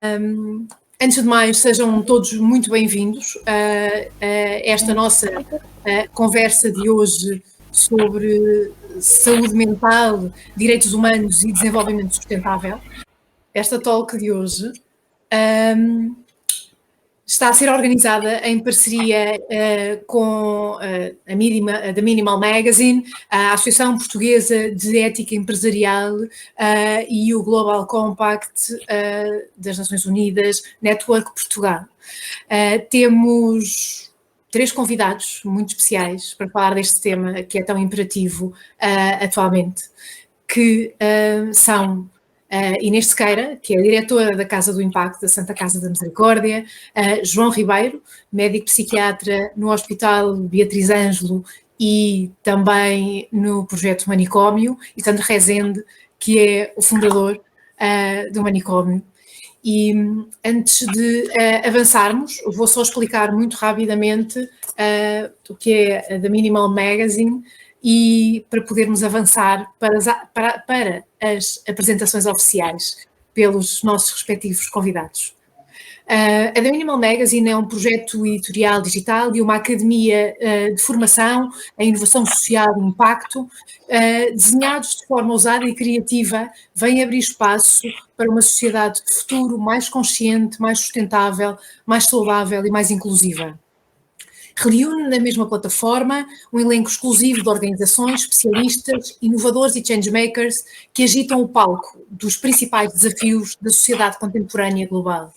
Antes de mais, sejam todos muito bem-vindos a esta nossa conversa de hoje sobre saúde mental, direitos humanos e desenvolvimento sustentável. Esta talk de hoje está a ser organizada em parceria com da Minimal Magazine, a Associação Portuguesa de Ética Empresarial e o Global Compact das Nações Unidas, Network Portugal. Temos 3 convidados muito especiais para falar deste tema que é tão imperativo atualmente, que são Inês Sequeira, que é a diretora da Casa do Impacto da Santa Casa da Misericórdia, João Ribeiro, médico psiquiatra no Hospital Beatriz Ângelo e também no projeto Manicômio, e Sandro Rezende, que é o fundador do Manicômio. E antes de avançarmos, vou só explicar muito rapidamente o que é da Minimal Magazine e para podermos avançar para as apresentações oficiais pelos nossos respectivos convidados. A The Minimal Magazine é um projeto editorial digital e uma academia de formação em inovação social e impacto, desenhados de forma ousada e criativa, vêm abrir espaço para uma sociedade de futuro mais consciente, mais sustentável, mais saudável e mais inclusiva. Reúne na mesma plataforma um elenco exclusivo de organizações, especialistas, inovadores e changemakers que agitam o palco dos principais desafios da sociedade contemporânea global.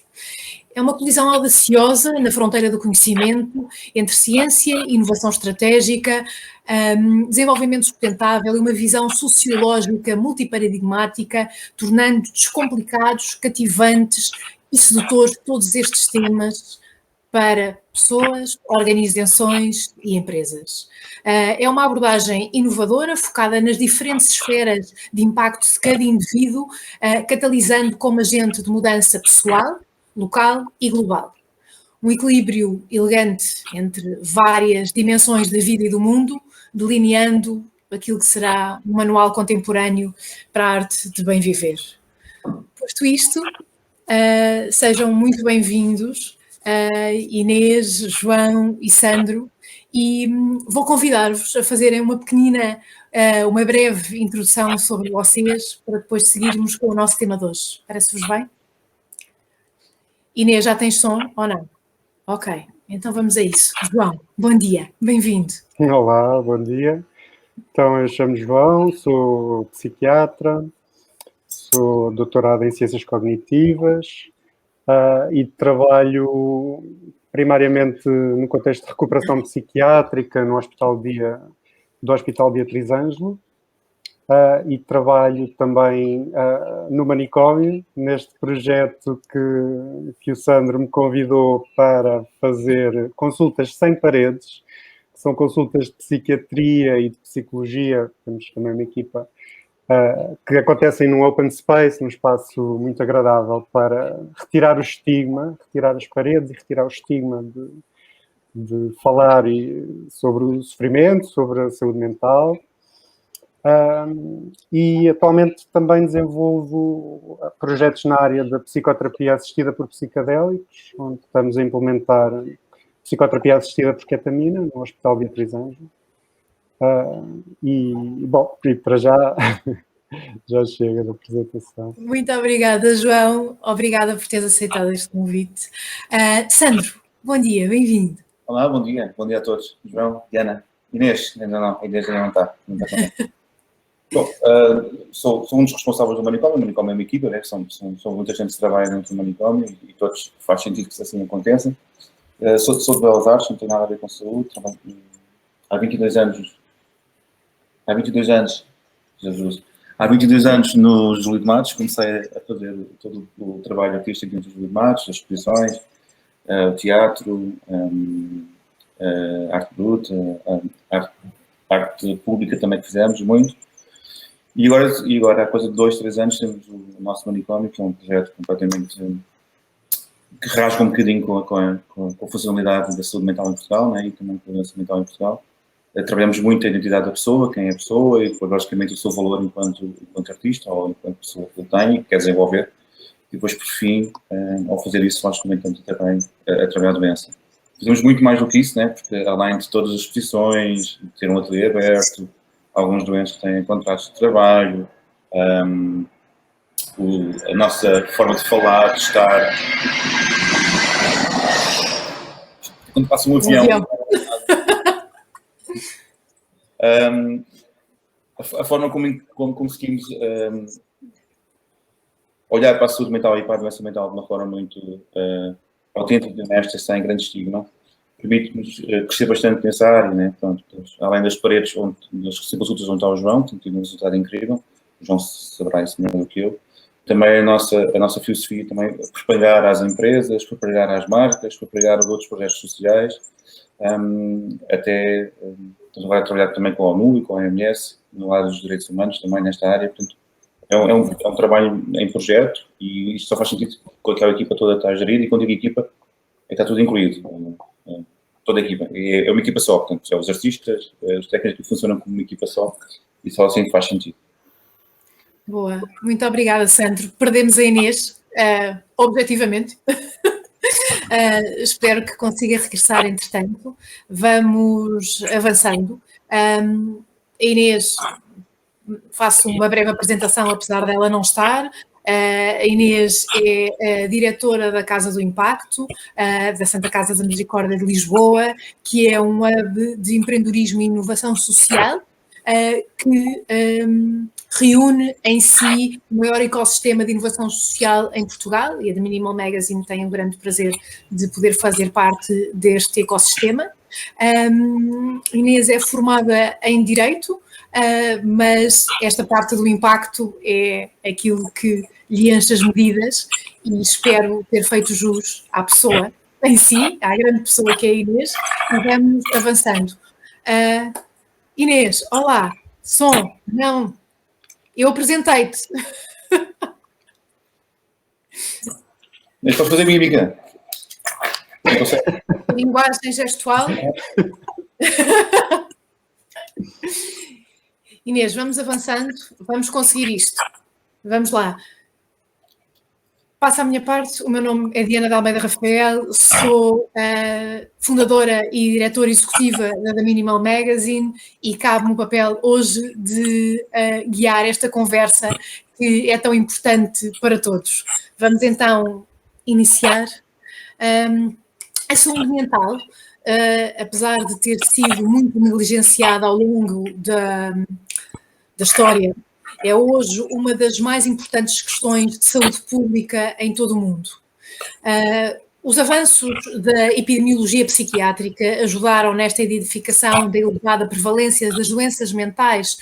É uma colisão audaciosa na fronteira do conhecimento entre ciência, inovação estratégica, desenvolvimento sustentável e uma visão sociológica multiparadigmática, tornando descomplicados, cativantes e sedutores todos estes temas para pessoas, organizações e empresas. É uma abordagem inovadora, focada nas diferentes esferas de impacto de cada indivíduo, catalisando como agente de mudança pessoal, local e global. Um equilíbrio elegante entre várias dimensões da vida e do mundo, delineando aquilo que será um manual contemporâneo para a arte de bem viver. Posto isto, sejam muito bem-vindos, Inês, João e Sandro, e vou convidar-vos a fazerem uma breve introdução sobre vocês, para depois seguirmos com o nosso tema de hoje. Parece-vos bem? Inês, já tens som ou não? Ok, então vamos a isso. João, bom dia, bem-vindo. Olá, bom dia. Então, eu chamo João, sou psiquiatra, sou doutorado em Ciências Cognitivas e trabalho primariamente no contexto de recuperação psiquiátrica no do Hospital Beatriz Ângelo. E trabalho também no Manicômio, neste projeto que o Sandro me convidou para fazer consultas sem paredes, que são consultas de psiquiatria e de psicologia, temos também uma equipa, que acontecem num open space, num espaço muito agradável para retirar o estigma, retirar as paredes e retirar o estigma de falar sobre o sofrimento, sobre a saúde mental. E atualmente também desenvolvo projetos na área da psicoterapia assistida por psicadélicos, onde estamos a implementar psicoterapia assistida por ketamina no Hospital Beatriz Ângelo. E para já chega da apresentação. Muito obrigada, João. Obrigada por teres aceitado este convite. Sandro, bom dia, bem-vindo. Olá, bom dia a todos. João, Diana, Inês, ainda não está. Bom, sou um dos responsáveis do Manicômio. O Manicômio é uma equipa, né? São muita gente que trabalha dentro do Manicômio e todos faz sentido que isso assim aconteça. Sou de Belas Artes, não tenho nada a ver com saúde, trabalho há 22 anos, Jesus, há 22 anos no Júlio de Matos, comecei a fazer todo o trabalho artístico dentro do Júlio de Matos, as exposições, teatro, arte bruta, arte pública também fizemos muito. E agora há coisa de 2, 3 anos, temos o nosso Manicômio, que é um projeto completamente que rasga um bocadinho com a funcionalidade da saúde mental em Portugal, né, e também com a doença mental em Portugal. Trabalhamos muito a identidade da pessoa, quem é a pessoa, e logicamente o seu valor enquanto artista ou enquanto pessoa que tem e que quer desenvolver. e depois, por fim, ao fazer isso, nós comentamos também a trabalhar a doença. Fazemos muito mais do que isso, né? Porque além de todas as exposições, de ter um ateliê aberto, alguns doentes têm contratos de trabalho, a nossa forma de falar, de estar. Quando passa um avião. A forma como conseguimos olhar para a saúde mental e para a doença mental de uma forma muito autêntica e honesta, sem grande estigma, permite-nos crescer bastante nessa área, né? Pronto, além das paredes das consultas onde está o João, tem tido um resultado incrível, o João saberá isso melhor do que eu. Também a nossa filosofia também propagar às empresas, propagar às marcas, propagar a outros projetos sociais, até estamos agora a trabalhar também com a ONU e com a OMS, no lado dos direitos humanos, também nesta área. Portanto, é um trabalho em projeto e isto só faz sentido com aquela equipa toda está a gerir, e quando digo equipa, está tudo incluído. Toda a equipa. É uma equipa só, portanto, os artistas, os técnicos funcionam como uma equipa só e só assim faz sentido. Boa, muito obrigada, Sandro. Perdemos a Inês, objetivamente. Espero que consiga regressar, entretanto. Vamos avançando. A Inês, faço uma breve apresentação, apesar dela não estar. A Inês é a diretora da Casa do Impacto, da Santa Casa da Misericórdia de Lisboa, que é um hub de empreendedorismo e inovação social, que reúne em si o maior ecossistema de inovação social em Portugal, e a The Minimal Magazine tem o grande prazer de poder fazer parte deste ecossistema. Inês é formada em Direito, mas esta parte do impacto é aquilo que lhe enche as medidas, e espero ter feito jus à pessoa em si, à grande pessoa que é a Inês, e vamos avançando. Inês, olá, som, não, eu apresentei-te. Mas posso fazer mímica? Linguagem gestual. Inês, vamos avançando, vamos conseguir isto. Vamos lá. Passo à minha parte, o meu nome é Diana de Almeida Rafael, sou fundadora e diretora executiva da The Minimal Magazine e cabe-me o papel hoje de guiar esta conversa que é tão importante para todos. Vamos então iniciar. A saúde mental, apesar de ter sido muito negligenciada ao longo da história, é hoje uma das mais importantes questões de saúde pública em todo o mundo. Os avanços da epidemiologia psiquiátrica ajudaram nesta identificação da elevada prevalência das doenças mentais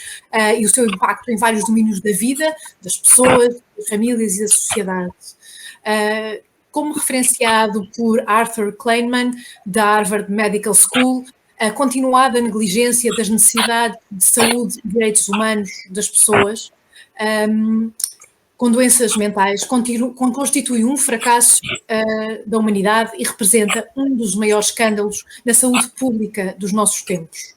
e o seu impacto em vários domínios da vida, das pessoas, das famílias e da sociedade. Como referenciado por Arthur Kleinman, da Harvard Medical School, a continuada negligência das necessidades de saúde e direitos humanos das pessoas com doenças mentais constitui um fracasso da humanidade e representa um dos maiores escândalos na saúde pública dos nossos tempos.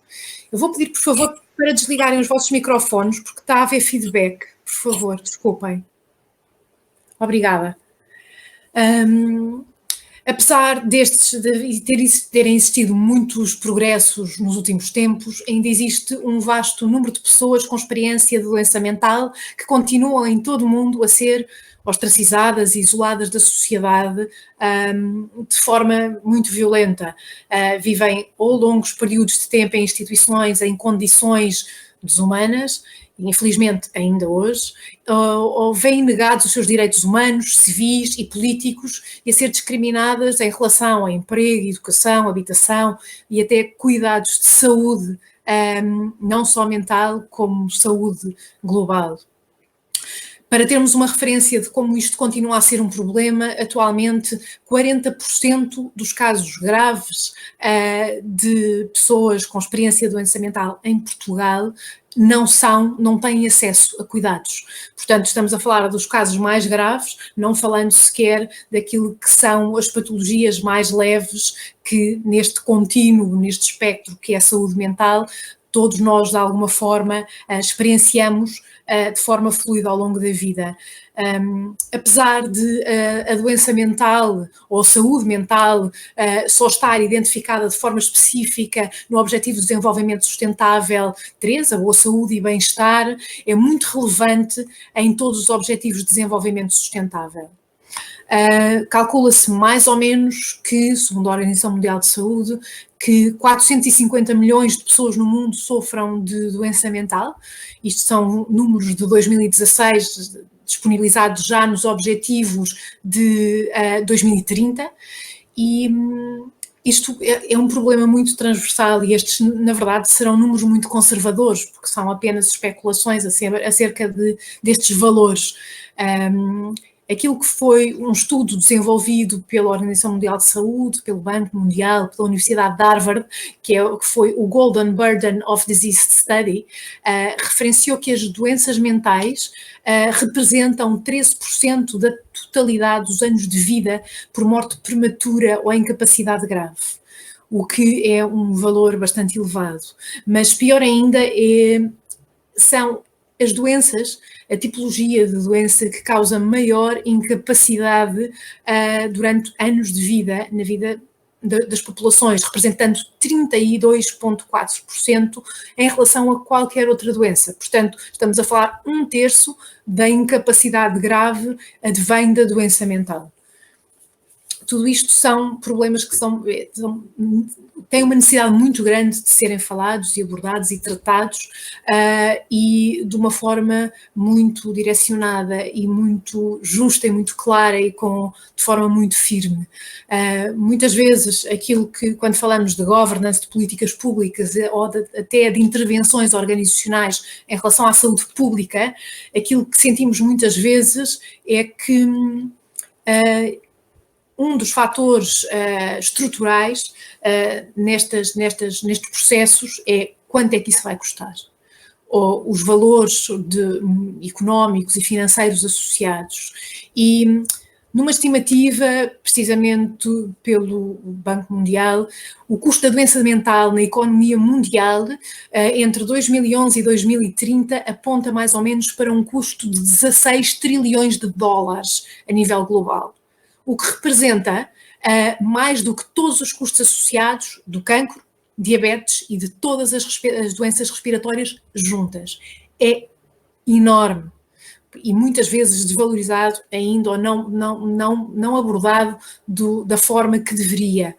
Eu vou pedir, por favor, para desligarem os vossos microfones, porque está a haver feedback. Por favor, desculpem. Obrigada. Apesar terem existido muitos progressos nos últimos tempos, ainda existe um vasto número de pessoas com experiência de doença mental que continuam em todo o mundo a ser ostracizadas e isoladas da sociedade de forma muito violenta. Vivem ou longos períodos de tempo em instituições em condições desumanas, infelizmente ainda hoje, ou veem negados os seus direitos humanos, civis e políticos e a ser discriminadas em relação a emprego, educação, habitação e até cuidados de saúde, não só mental, como saúde global. Para termos uma referência de como isto continua a ser um problema, atualmente 40% dos casos graves de pessoas com experiência de doença mental em Portugal não têm acesso a cuidados. Portanto, estamos a falar dos casos mais graves, não falando sequer daquilo que são as patologias mais leves que neste contínuo, neste espectro que é a saúde mental, todos nós, de alguma forma, experienciamos de forma fluida ao longo da vida. Apesar de a doença mental ou a saúde mental só estar identificada de forma específica no Objetivo de Desenvolvimento Sustentável 3, a boa saúde e bem-estar, é muito relevante em todos os Objetivos de Desenvolvimento Sustentável. Calcula-se mais ou menos que, segundo a Organização Mundial de Saúde, que 450 milhões de pessoas no mundo sofram de doença mental. Isto são números de 2016, disponibilizados já nos objetivos de 2030, e isto é um problema muito transversal e estes, na verdade, serão números muito conservadores, porque são apenas especulações acerca destes valores. Aquilo que foi um estudo desenvolvido pela Organização Mundial de Saúde, pelo Banco Mundial, pela Universidade de Harvard, que foi o Golden Burden of Disease Study, referenciou que as doenças mentais representam 13% da totalidade dos anos de vida por morte prematura ou incapacidade grave, o que é um valor bastante elevado. Mas pior ainda são as doenças, a tipologia de doença que causa maior incapacidade durante anos de vida, na vida das populações, representando 32,4% em relação a qualquer outra doença. Portanto, estamos a falar 1/3 da incapacidade grave advém da doença mental. Tudo isto são problemas que têm uma necessidade muito grande de serem falados e abordados e tratados e de uma forma muito direcionada e muito justa e muito clara e de forma muito firme. Muitas vezes aquilo que, quando falamos de governance, de políticas públicas ou até de intervenções organizacionais em relação à saúde pública, aquilo que sentimos muitas vezes é que um dos fatores estruturais nestes processos é quanto é que isso vai custar, ou os valores económicos e financeiros associados. E numa estimativa, precisamente pelo Banco Mundial, o custo da doença mental na economia mundial entre 2011 e 2030 aponta mais ou menos para um custo de 16 trilhões de dólares a nível global, o que representa mais do que todos os custos associados do cancro, diabetes e de todas as doenças respiratórias juntas. É enorme e muitas vezes desvalorizado ainda ou não abordado da forma que deveria.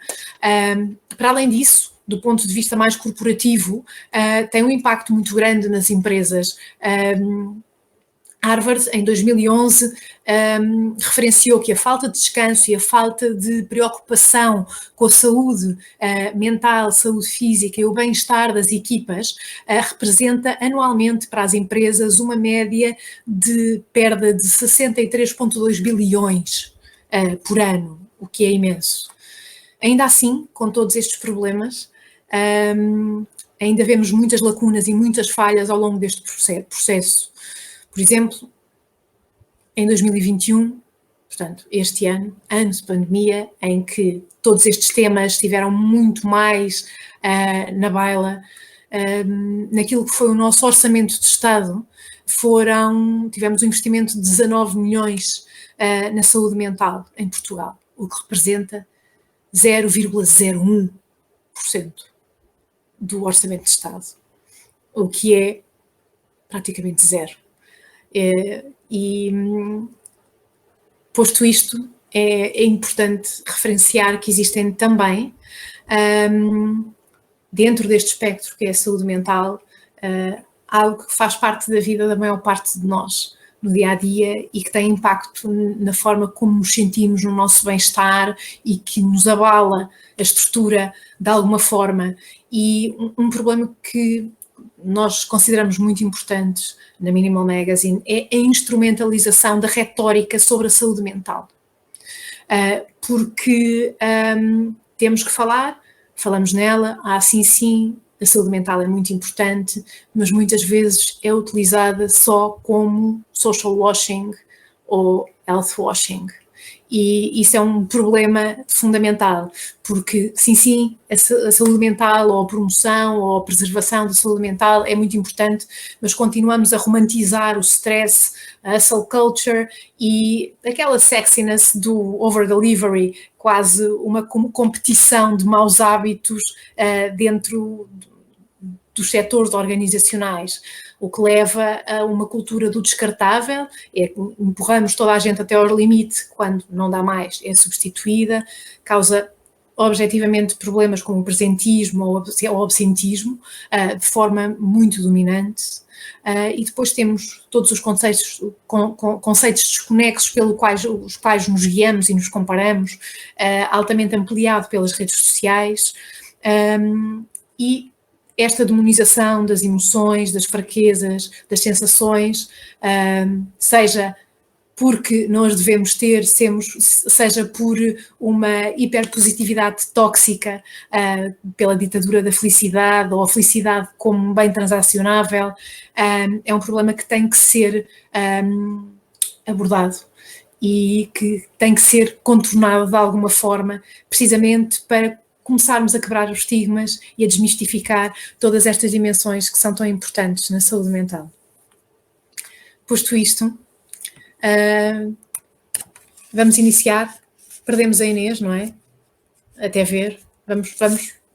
Para além disso, do ponto de vista mais corporativo, tem um impacto muito grande nas empresas. Harvard, em 2011, referenciou que a falta de descanso e a falta de preocupação com a saúde mental, saúde física e o bem-estar das equipas representa anualmente para as empresas uma média de perda de 63,2 bilhões por ano, o que é imenso. Ainda assim, com todos estes problemas, ainda vemos muitas lacunas e muitas falhas ao longo deste processo. Por exemplo, em 2021, portanto, este ano de pandemia, em que todos estes temas estiveram muito mais na baila, naquilo que foi o nosso orçamento de Estado, tivemos um investimento de 19 milhões na saúde mental em Portugal, o que representa 0,01% do orçamento de Estado, o que é praticamente zero. Posto isto, é importante referenciar que existem também, dentro deste espectro que é a saúde mental, algo que faz parte da vida da maior parte de nós, no dia-a-dia, e que tem impacto na forma como nos sentimos, no nosso bem-estar, e que nos abala a estrutura de alguma forma. E um problema que nós consideramos muito importante na Minimal Magazine é a instrumentalização da retórica sobre a saúde mental. Porque temos que falamos nela, sim, a saúde mental é muito importante, mas muitas vezes é utilizada só como social washing ou health washing. E isso é um problema fundamental, porque sim, a saúde mental, ou a promoção, ou a preservação da saúde mental é muito importante, mas continuamos a romantizar o stress, a hustle culture e aquela sexiness do over-delivery, quase uma competição de maus hábitos dentro dos setores organizacionais, o que leva a uma cultura do descartável, é que empurramos toda a gente até ao limite, quando não dá mais, é substituída, causa objetivamente problemas como o presentismo ou o absentismo, de forma muito dominante, e depois temos todos os conceitos desconexos pelos quais nos guiamos e nos comparamos, altamente ampliado pelas redes sociais, e esta demonização das emoções, das fraquezas, das sensações, seja porque nós devemos ter, seja por uma hiperpositividade tóxica, pela ditadura da felicidade, ou a felicidade como um bem transacionável, é um problema que tem que ser abordado e que tem que ser contornado de alguma forma, precisamente para começarmos a quebrar os estigmas e a desmistificar todas estas dimensões que são tão importantes na saúde mental. Posto isto, vamos iniciar. Perdemos a Inês, não é? Até ver.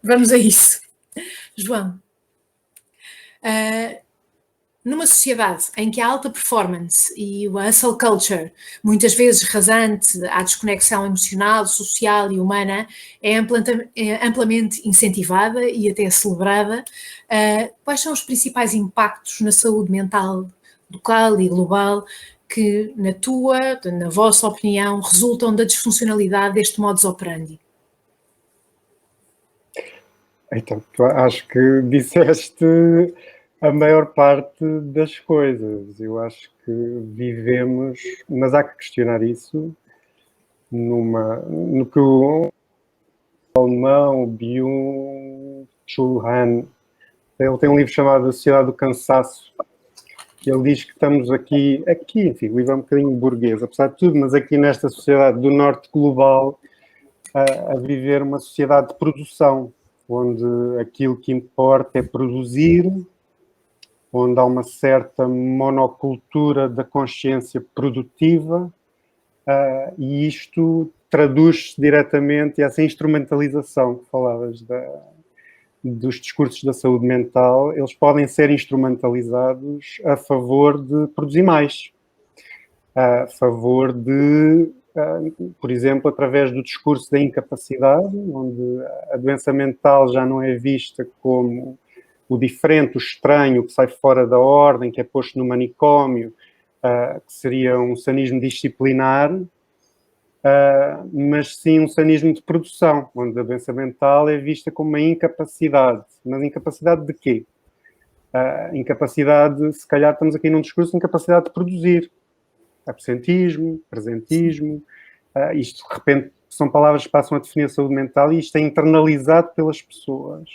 Vamos a isso. João, numa sociedade em que a alta performance e o hustle culture, muitas vezes rasante à desconexão emocional, social e humana, é amplamente incentivada e até celebrada, quais são os principais impactos na saúde mental local e global que, na vossa opinião, resultam da disfuncionalidade deste modus operandi? Então, acho que disseste a maior parte das coisas. Eu acho que vivemos, mas há que questionar isso, no que o alemão Byung-Chul Han, ele tem um livro chamado A Sociedade do Cansaço, que ele diz que estamos aqui, enfim, o livro é um bocadinho burguês, apesar de tudo, mas aqui nesta sociedade do norte global, a viver uma sociedade de produção, onde aquilo que importa é produzir, onde há uma certa monocultura da consciência produtiva, e isto traduz-se diretamente, essa instrumentalização que falavas dos discursos da saúde mental, eles podem ser instrumentalizados a favor de produzir mais, a favor de, por exemplo, através do discurso da incapacidade, onde a doença mental já não é vista como o diferente, o estranho, que sai fora da ordem, que é posto no manicômio, que seria um sanismo disciplinar, mas sim um sanismo de produção, onde a doença mental é vista como uma incapacidade. Mas incapacidade de quê? Incapacidade, se calhar estamos aqui num discurso de incapacidade de produzir. Absentismo, presentismo, isto de repente são palavras que passam a definir a saúde mental e isto é internalizado pelas pessoas.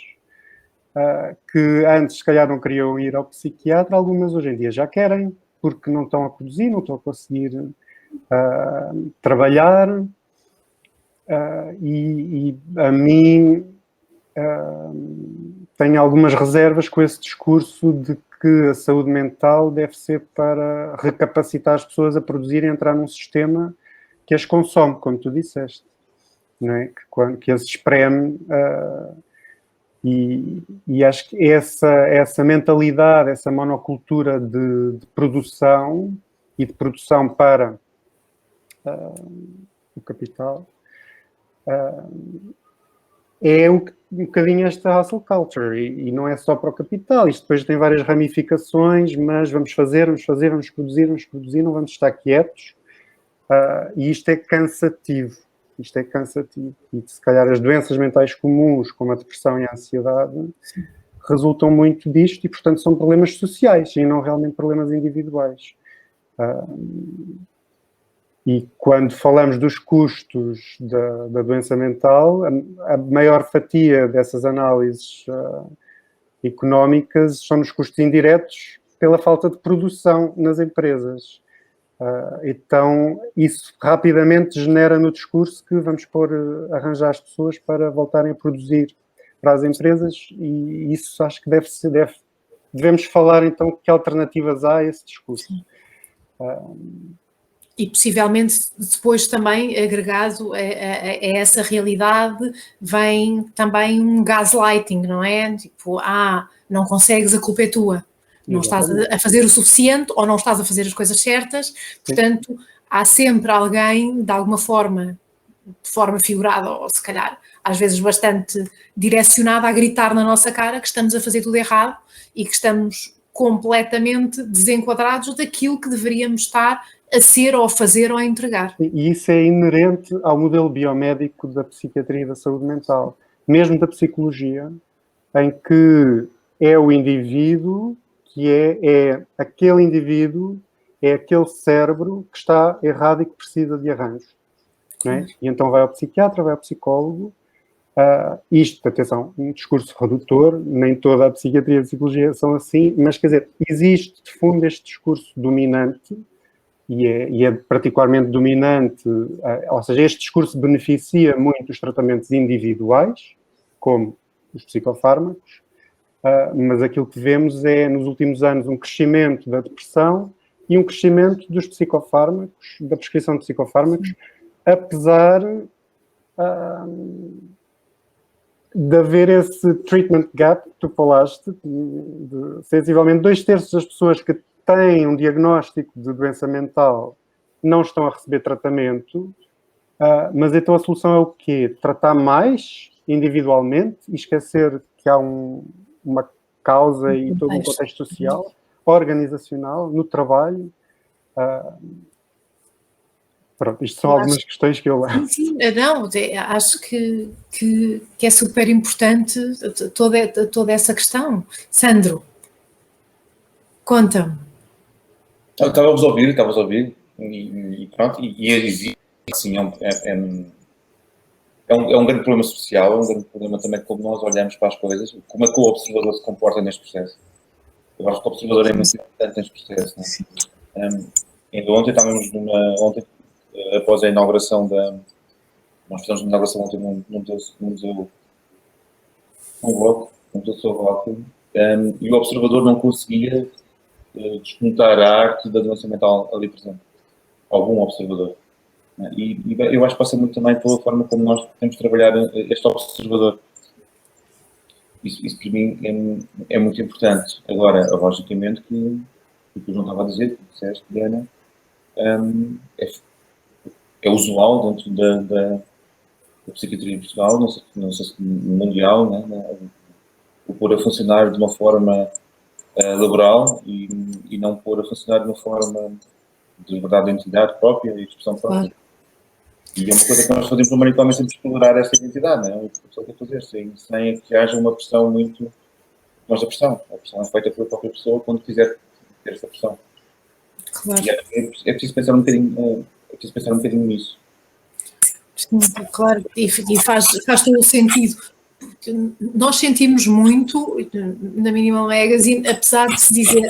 Que antes se calhar não queriam ir ao psiquiatra, algumas hoje em dia já querem, porque não estão a produzir, não estão a conseguir trabalhar, e a mim tenho algumas reservas com esse discurso de que a saúde mental deve ser para recapacitar as pessoas a produzir e entrar num sistema que as consome, como tu disseste, não é? Que as espreme. E acho que essa mentalidade, essa monocultura de produção e de produção para o capital é um bocadinho esta hustle culture, e não é só para o capital, isto depois tem várias ramificações, mas vamos produzir, não vamos estar quietos, e isto é cansativo. E se calhar as doenças mentais comuns, como a depressão e a ansiedade, resultam muito disto e, portanto, são problemas sociais e não realmente problemas individuais. E quando falamos dos custos da doença mental, a maior fatia dessas análises económicas são nos custos indiretos pela falta de produção nas empresas. Então, isso rapidamente genera no discurso que vamos arranjar as pessoas para voltarem a produzir para as empresas, e isso acho que devemos falar então que alternativas há a esse discurso. E possivelmente depois também agregado a essa realidade vem também um gaslighting, não é? Tipo, não consegues, a culpa é tua. Não estás a fazer o suficiente ou não estás a fazer as coisas certas, portanto, há sempre alguém, de alguma forma, de forma figurada ou se calhar às vezes bastante direcionada, a gritar na nossa cara que estamos a fazer tudo errado e que estamos completamente desenquadrados daquilo que deveríamos estar a ser ou a fazer ou a entregar. E isso é inerente ao modelo biomédico da psiquiatria e da saúde mental, mesmo da psicologia, em que é o indivíduo que é aquele indivíduo, é aquele cérebro que está errado e que precisa de arranjos. Não é? E então vai ao psiquiatra, vai ao psicólogo. Isto, atenção, um discurso redutor, nem toda a psiquiatria e a psicologia são assim, mas quer dizer, existe de fundo este discurso dominante, e é particularmente dominante, ou seja, este discurso beneficia muito os tratamentos individuais, como os psicofármacos, mas aquilo que vemos é, nos últimos anos, um crescimento da depressão e um crescimento dos psicofármacos, da prescrição de psicofármacos, apesar de haver esse treatment gap que tu falaste, de sensivelmente 2/3 das pessoas que têm um diagnóstico de doença mental não estão a receber tratamento, mas então a solução é o quê? Tratar mais individualmente e esquecer que há uma causa e todo um contexto social, organizacional, no trabalho. Pronto, isto são algumas questões que eu levo. Sim, não, acho que é super importante toda essa questão. Sandro, conta-me. Estava-vos a ouvir, e pronto, e existe, assim, é um grande problema social, é um grande problema também de como nós olhamos para as coisas, como é que o observador se comporta neste processo. Eu acho que o observador é muito importante neste processo. Não é? Ainda ontem estávamos após a inauguração nós fizemos uma inauguração ontem num museu e o observador não conseguia descontar a arte da doença mental ali presente. Algum observador. E eu acho que passa muito também pela forma como nós temos de trabalhar este observador. Isso para mim é muito importante. Agora, logicamente, que o que eu não estava a dizer, que disseste, Diana, é usual dentro da psiquiatria em Portugal, não sei se mundial, né? O pôr a funcionar de uma forma laboral e não pôr a funcionar de uma forma de liberdade de identidade própria e de expressão própria. Claro. E é uma coisa que nós fazemos no manicômio, é sempre explorar essa identidade, não é? O que a pessoa quer fazer, sem que haja uma pressão muito... Nós a pressão é feita pela própria pessoa quando quiser ter essa pressão. Claro. E é preciso pensar um bocadinho nisso. Sim, claro, e faz todo o sentido. Nós sentimos muito, na Minimal Magazine, apesar de se dizer,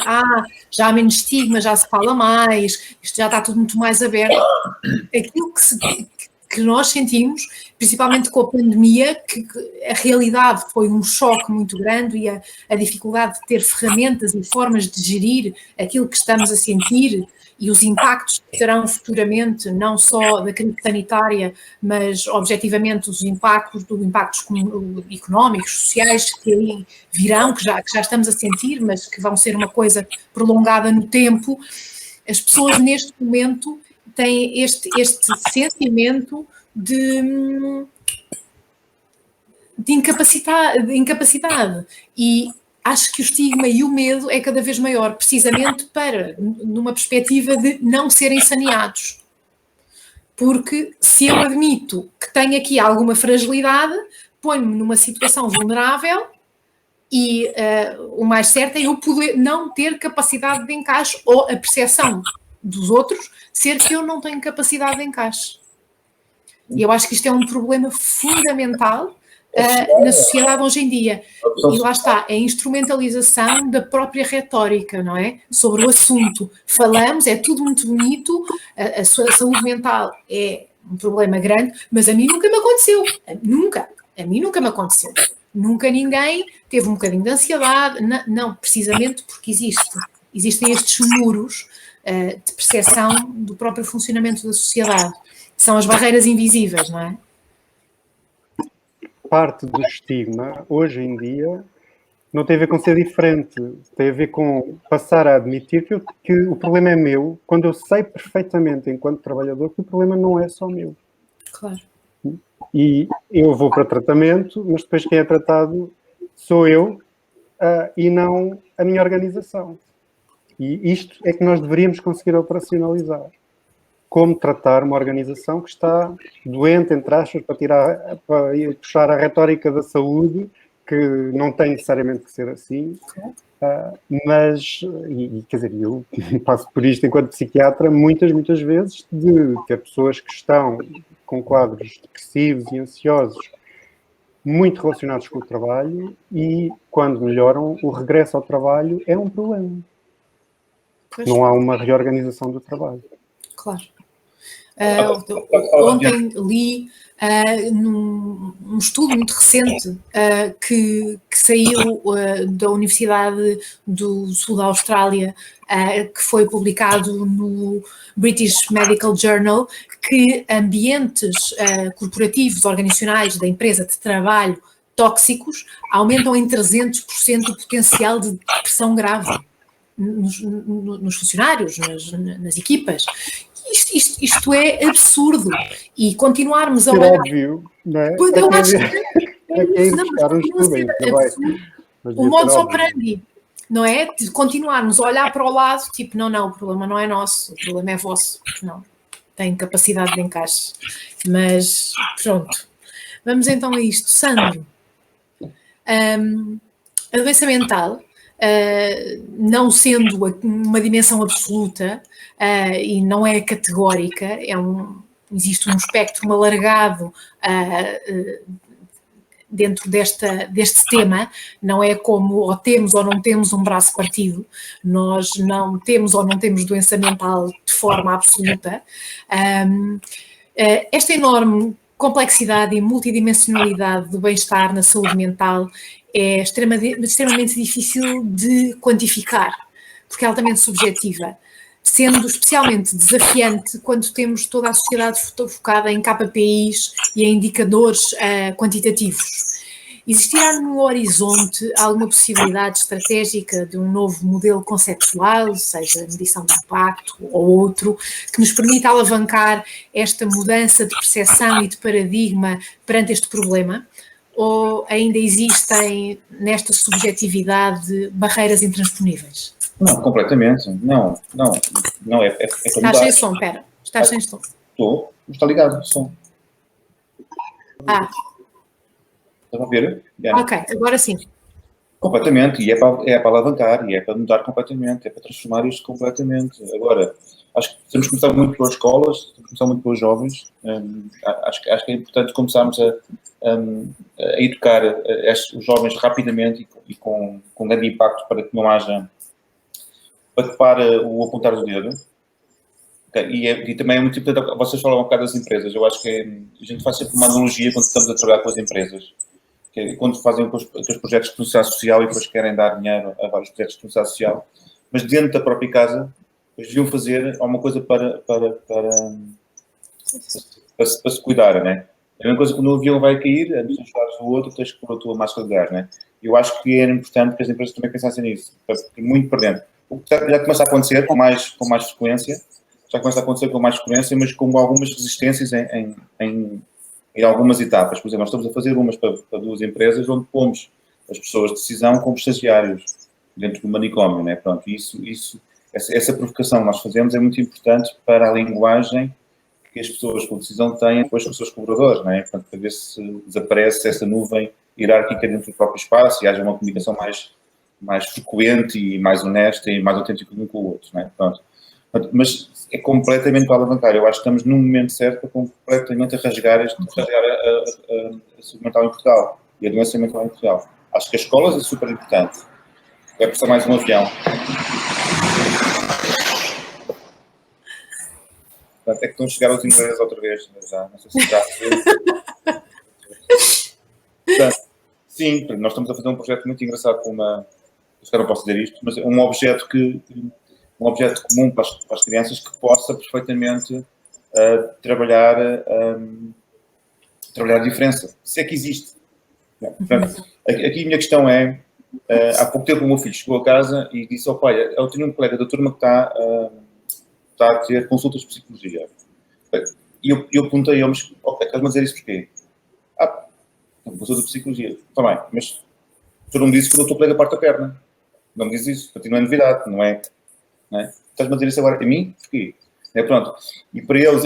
já há menos estigma, já se fala mais, isto já está tudo muito mais aberto. Aquilo que nós sentimos, principalmente com a pandemia, que a realidade foi um choque muito grande e a dificuldade de ter ferramentas e formas de gerir aquilo que estamos a sentir e os impactos que terão futuramente, não só da crise sanitária, mas objetivamente os impactos económicos, sociais que virão, que já estamos a sentir, mas que vão ser uma coisa prolongada no tempo. As pessoas neste momento têm este sentimento de incapacidade e acho que o estigma e o medo é cada vez maior, precisamente numa perspectiva de não serem saneados. Porque se eu admito que tenho aqui alguma fragilidade, ponho-me numa situação vulnerável e o mais certo é eu poder não ter capacidade de encaixe ou a percepção dos outros ser que eu não tenho capacidade de encaixe. E eu acho que isto é um problema fundamental na sociedade hoje em dia. E lá está, a instrumentalização da própria retórica, não é? Sobre o assunto. Falamos, é tudo muito bonito, a saúde mental é um problema grande, mas a mim nunca me aconteceu. Nunca. A mim nunca me aconteceu. Nunca ninguém teve um bocadinho de ansiedade. Não, precisamente porque existem estes muros de percepção do próprio funcionamento da sociedade. São as barreiras invisíveis, não é? Parte do estigma, hoje em dia, não tem a ver com ser diferente, tem a ver com passar a admitir que o problema é meu, quando eu sei perfeitamente, enquanto trabalhador, que o problema não é só meu. Claro. E eu vou para tratamento, mas depois quem é tratado sou eu e não a minha organização. E isto é que nós deveríamos conseguir operacionalizar. Como tratar uma organização que está doente, entre aspas, para puxar a retórica da saúde, que não tem necessariamente que ser assim, mas, quer dizer, eu passo por isto enquanto psiquiatra muitas vezes, de ter pessoas que estão com quadros depressivos e ansiosos muito relacionados com o trabalho e, quando melhoram, o regresso ao trabalho é um problema. Pois. Não há uma reorganização do trabalho. Claro. Ontem li num estudo muito recente que saiu da Universidade do Sul da Austrália, que foi publicado no British Medical Journal, que ambientes corporativos, organizacionais da empresa de trabalho tóxicos aumentam em 300% o potencial de depressão grave nos funcionários, nas equipas. Isto é absurdo. E continuarmos a olhar... óbvio, não é? Eu acho que o modus operandi, não é? De continuarmos a olhar para o lado, tipo, não, o problema não é nosso, o problema é vosso. Não, tem capacidade de encaixe. Mas, pronto. Vamos então a isto. Sandro, a doença mental, não sendo uma dimensão absoluta e não é categórica, existe um espectro alargado dentro deste tema, não é como ou temos ou não temos um braço partido, nós não temos ou não temos doença mental de forma absoluta. Esta enorme complexidade e multidimensionalidade do bem-estar na saúde mental é extremamente difícil de quantificar, porque é altamente subjetiva, sendo especialmente desafiante quando temos toda a sociedade focada em KPIs e em indicadores quantitativos. Existirá no horizonte alguma possibilidade estratégica de um novo modelo conceptual, seja medição de impacto ou outro, que nos permita alavancar esta mudança de percepção e de paradigma perante este problema? Ou ainda existem, nesta subjetividade, barreiras intransponíveis? Não, completamente. Não é Estás sem som, espera. Estás sem som. Estou, está ligado o som. Estás a ver? Ok, agora sim. Completamente, e é para alavancar, e é para mudar completamente, é para transformar isto completamente. Agora, acho que temos que começar muito pelas escolas, temos que começar muito pelos jovens. Acho que é importante começarmos a educar os jovens rapidamente e com grande impacto para que não haja, para o apontar do dedo. Okay. E também é muito importante, vocês falam um bocado das empresas, eu acho que a gente faz sempre uma analogia quando estamos a trabalhar com as empresas. Quando fazem aqueles projetos de responsabilidade social e depois querem dar dinheiro a vários projetos de responsabilidade social, mas dentro da própria casa, eles deviam fazer alguma coisa para se cuidar, né? É a mesma coisa quando o avião vai cair, antes de ajudares o outro, tens que pôr a tua máscara de gás, né? Eu acho que era importante que as empresas também pensassem nisso, muito por dentro. Já começa a acontecer com mais frequência, mas com algumas resistências em algumas etapas. Por exemplo, nós estamos a fazer umas para duas empresas onde pomos as pessoas de decisão como estagiários dentro do manicômio, né? Pronto, essa provocação que nós fazemos é muito importante para a linguagem que as pessoas com decisão têm depois com os seus colaboradores, né? Portanto, para ver se desaparece essa nuvem hierárquica dentro do próprio espaço e haja uma comunicação mais frequente e mais honesta e mais autêntica um com o outro, né? Pronto. Mas é completamente para alavancar. Eu acho que estamos num momento certo para completamente a rasgar a saúde mental em Portugal. e a doença mental em Portugal. Acho que as escolas é super importante. Vai precisar mais um avião. Portanto, é que estão a chegar os ingleses outra vez, já. Não sei se já. Portanto, sim, nós estamos a fazer um projeto muito engraçado com uma. Eu não posso dizer isto, mas é um objeto comum para as crianças que possa perfeitamente trabalhar a diferença. Se é que existe. Portanto, aqui a minha questão é, há pouco tempo o meu filho chegou a casa e disse ao pai, eu tenho um colega da turma que está a ter consultas de psicologia. E eu perguntei a ele, mas ok, estás-me a dizer isso porquê? Consulta de psicologia. Está bem, mas tu não me dizes que o teu colega parte a perna. Não me dizes isso, para ti não é novidade, não é? Estás-me a dizer isso agora a mim? Porquê? Pronto. E para eles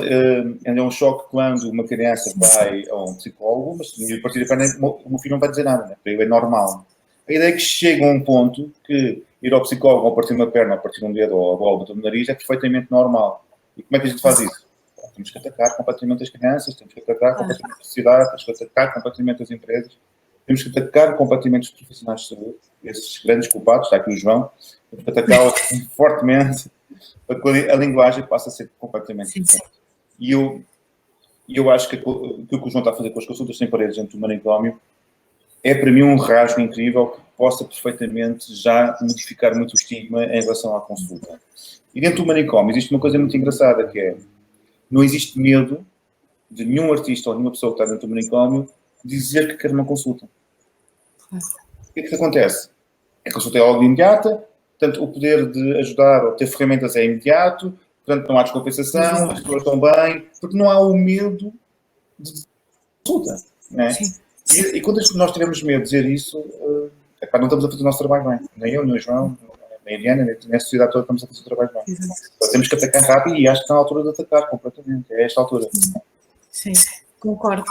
é um choque quando uma criança vai a um psicólogo, mas a partir da perna o meu filho não vai dizer nada, para ele é normal. A ideia é que chega a um ponto que ir ao psicólogo ou partir uma perna, ou partir um dedo ou a bola do nariz é perfeitamente normal. E como é que a gente faz isso? Temos que atacar completamente as crianças, temos que atacar completamente a sociedade, temos que atacar completamente as empresas, temos que atacar completamente os profissionais de saúde, esses grandes culpados, está aqui o João, temos que atacá-los fortemente para que a linguagem passe a ser completamente diferente. E eu acho que o que o João está a fazer com as consultas sem paredes dentro do manicômio é para mim um rasgo incrível que possa perfeitamente já modificar muito o estigma em relação à consulta. E dentro do manicômio existe uma coisa muito engraçada que é, não existe medo de nenhum artista ou nenhuma pessoa que está dentro do manicômio dizer que quer uma consulta. O que é que acontece? A consulta é algo imediata, portanto, o poder de ajudar ou ter ferramentas é imediato, portanto, não há descompensação, as pessoas estão bem, porque não há o medo de consulta. Não é? E quando nós tivemos medo de dizer isso, não estamos a fazer o nosso trabalho bem. Nem eu, nem o João, nem a Diana, nem a sociedade toda estamos a fazer o trabalho bem. Então, temos que atacar rápido e acho que está na altura de atacar completamente. É esta altura. Sim, concordo.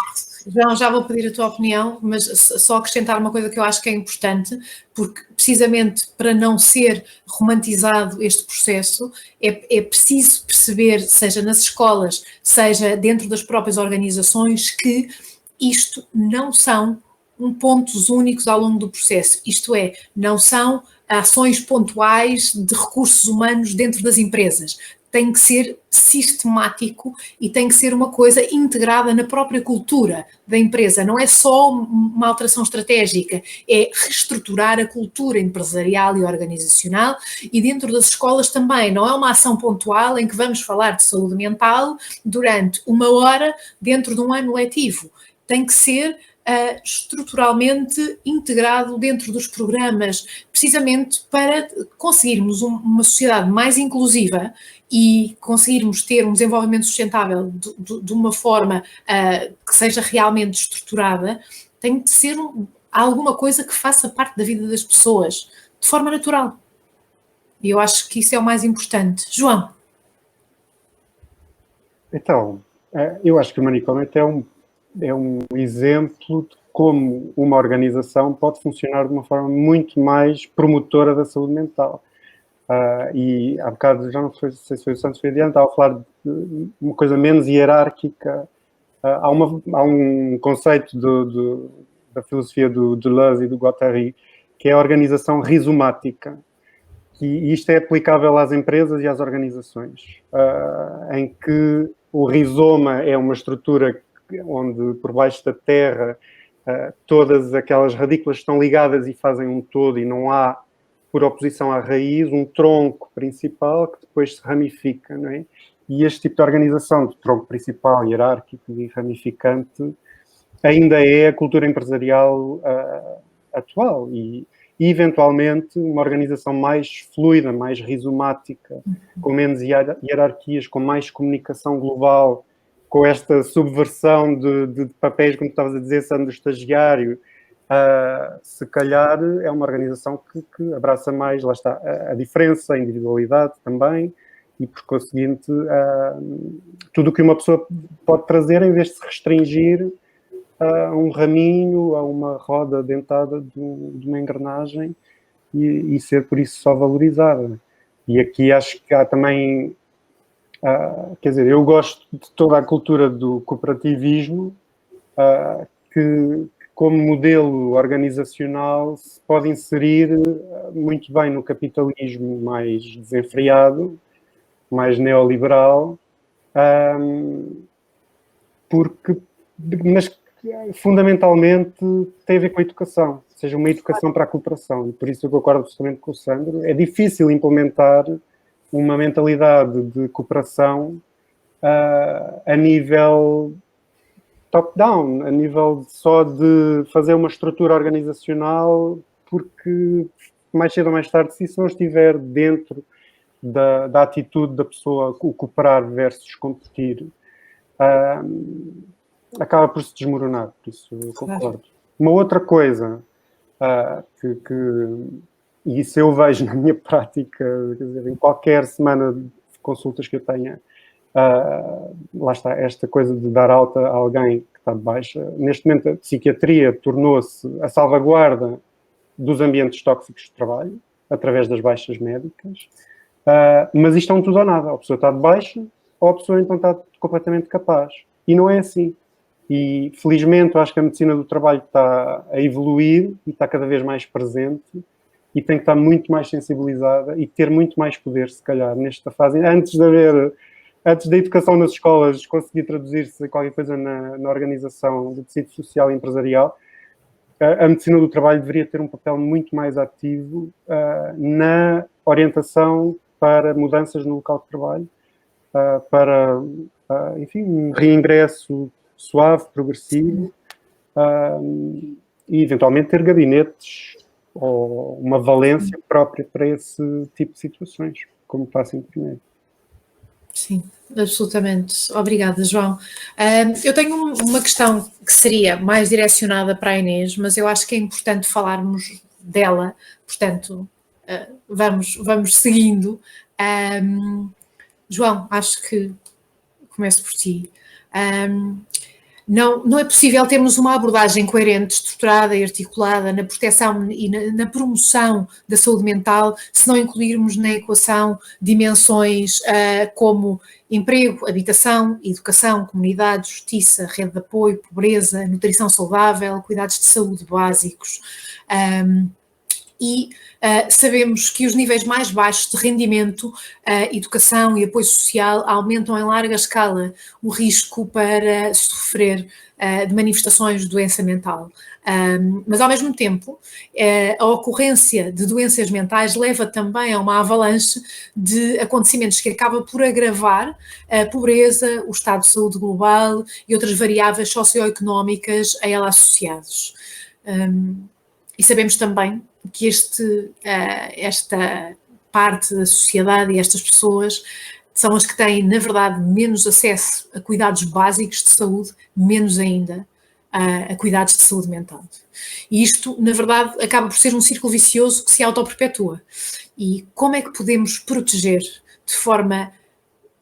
João, já vou pedir a tua opinião, mas só acrescentar uma coisa que eu acho que é importante, porque precisamente para não ser romantizado este processo, é preciso perceber, seja nas escolas, seja dentro das próprias organizações, que isto não são pontos únicos ao longo do processo, isto é, não são ações pontuais de recursos humanos dentro das empresas. Tem que ser sistemático e tem que ser uma coisa integrada na própria cultura da empresa. Não é só uma alteração estratégica, é reestruturar a cultura empresarial e organizacional e dentro das escolas também. Não é uma ação pontual em que vamos falar de saúde mental durante 1 hora dentro de um ano letivo. Tem que ser estruturalmente integrado dentro dos programas, precisamente para conseguirmos uma sociedade mais inclusiva e conseguirmos ter um desenvolvimento sustentável de uma forma que seja realmente estruturada, tem de ser alguma coisa que faça parte da vida das pessoas, de forma natural. E eu acho que isso é o mais importante. João? Então, eu acho que o manicômio até é um exemplo de como uma organização pode funcionar de uma forma muito mais promotora da saúde mental. E há bocado, já não sei se foi o Santos foi adiante, estava a falar de uma coisa menos hierárquica. Há um conceito da filosofia do Deleuze e do Guattari, que é a organização rizomática. E isto é aplicável às empresas e às organizações, em que o rizoma é uma estrutura onde por baixo da terra todas aquelas radículas estão ligadas e fazem um todo e não há, por oposição à raiz, um tronco principal que depois se ramifica, não é? E este tipo de organização de tronco principal, hierárquico e ramificante ainda é a cultura empresarial atual e eventualmente uma organização mais fluida, mais rizomática, com menos hierarquias, com mais comunicação global, com esta subversão de papéis, como estavas a dizer, sendo estagiário, se calhar é uma organização que abraça mais, lá está, a diferença, a individualidade também, e por conseguinte, tudo o que uma pessoa pode trazer, em vez de se restringir a um raminho, a uma roda dentada de uma engrenagem, e ser por isso só valorizada. E aqui acho que há também... quer dizer, eu gosto de toda a cultura do cooperativismo, que como modelo organizacional se pode inserir muito bem no capitalismo mais desenfreado, mais neoliberal, mas fundamentalmente tem a ver com a educação, ou seja, uma educação para a cooperação. E por isso eu concordo absolutamente com o Sandro. É difícil implementar uma mentalidade de cooperação a nível top-down, a nível só de fazer uma estrutura organizacional, porque mais cedo ou mais tarde, se isso não estiver dentro da atitude da pessoa, o cooperar versus competir, acaba por se desmoronar, por isso eu concordo. Uma outra coisa e isso eu vejo na minha prática, quer dizer, em qualquer semana de consultas que eu tenha, lá está, esta coisa de dar alta a alguém que está de baixa. Neste momento a psiquiatria tornou-se a salvaguarda dos ambientes tóxicos de trabalho, através das baixas médicas, mas isto é um tudo ou nada, ou a pessoa está de baixa, ou a pessoa então está completamente capaz. E não é assim. E felizmente eu acho que a medicina do trabalho está a evoluir e está cada vez mais presente e tem que estar muito mais sensibilizada e ter muito mais poder, se calhar, nesta fase. Antes da educação nas escolas conseguir traduzir-se a qualquer coisa na organização do tecido social e empresarial, a medicina do trabalho deveria ter um papel muito mais ativo na orientação para mudanças no local de trabalho, para, enfim, um reingresso suave, progressivo, e eventualmente ter gabinetes ou uma valência própria para esse tipo de situações, como passo intermédio. Sim, absolutamente. Obrigada, João. Eu tenho uma questão que seria mais direcionada para a Inês, mas eu acho que é importante falarmos dela, portanto, vamos seguindo. João, acho que começo por ti. Não é possível termos uma abordagem coerente, estruturada e articulada na proteção e na promoção da saúde mental se não incluirmos na equação dimensões como emprego, habitação, educação, comunidade, justiça, rede de apoio, pobreza, nutrição saudável, cuidados de saúde básicos. E sabemos que os níveis mais baixos de rendimento, educação e apoio social aumentam em larga escala o risco para sofrer de manifestações de doença mental. Mas, ao mesmo tempo, a ocorrência de doenças mentais leva também a uma avalanche de acontecimentos que acaba por agravar a pobreza, o estado de saúde global e outras variáveis socioeconómicas a ela associados. E sabemos também que esta parte da sociedade e estas pessoas são as que têm, na verdade, menos acesso a cuidados básicos de saúde, menos ainda a cuidados de saúde mental. E isto, na verdade, acaba por ser um círculo vicioso que se autoperpetua. E como é que podemos proteger de forma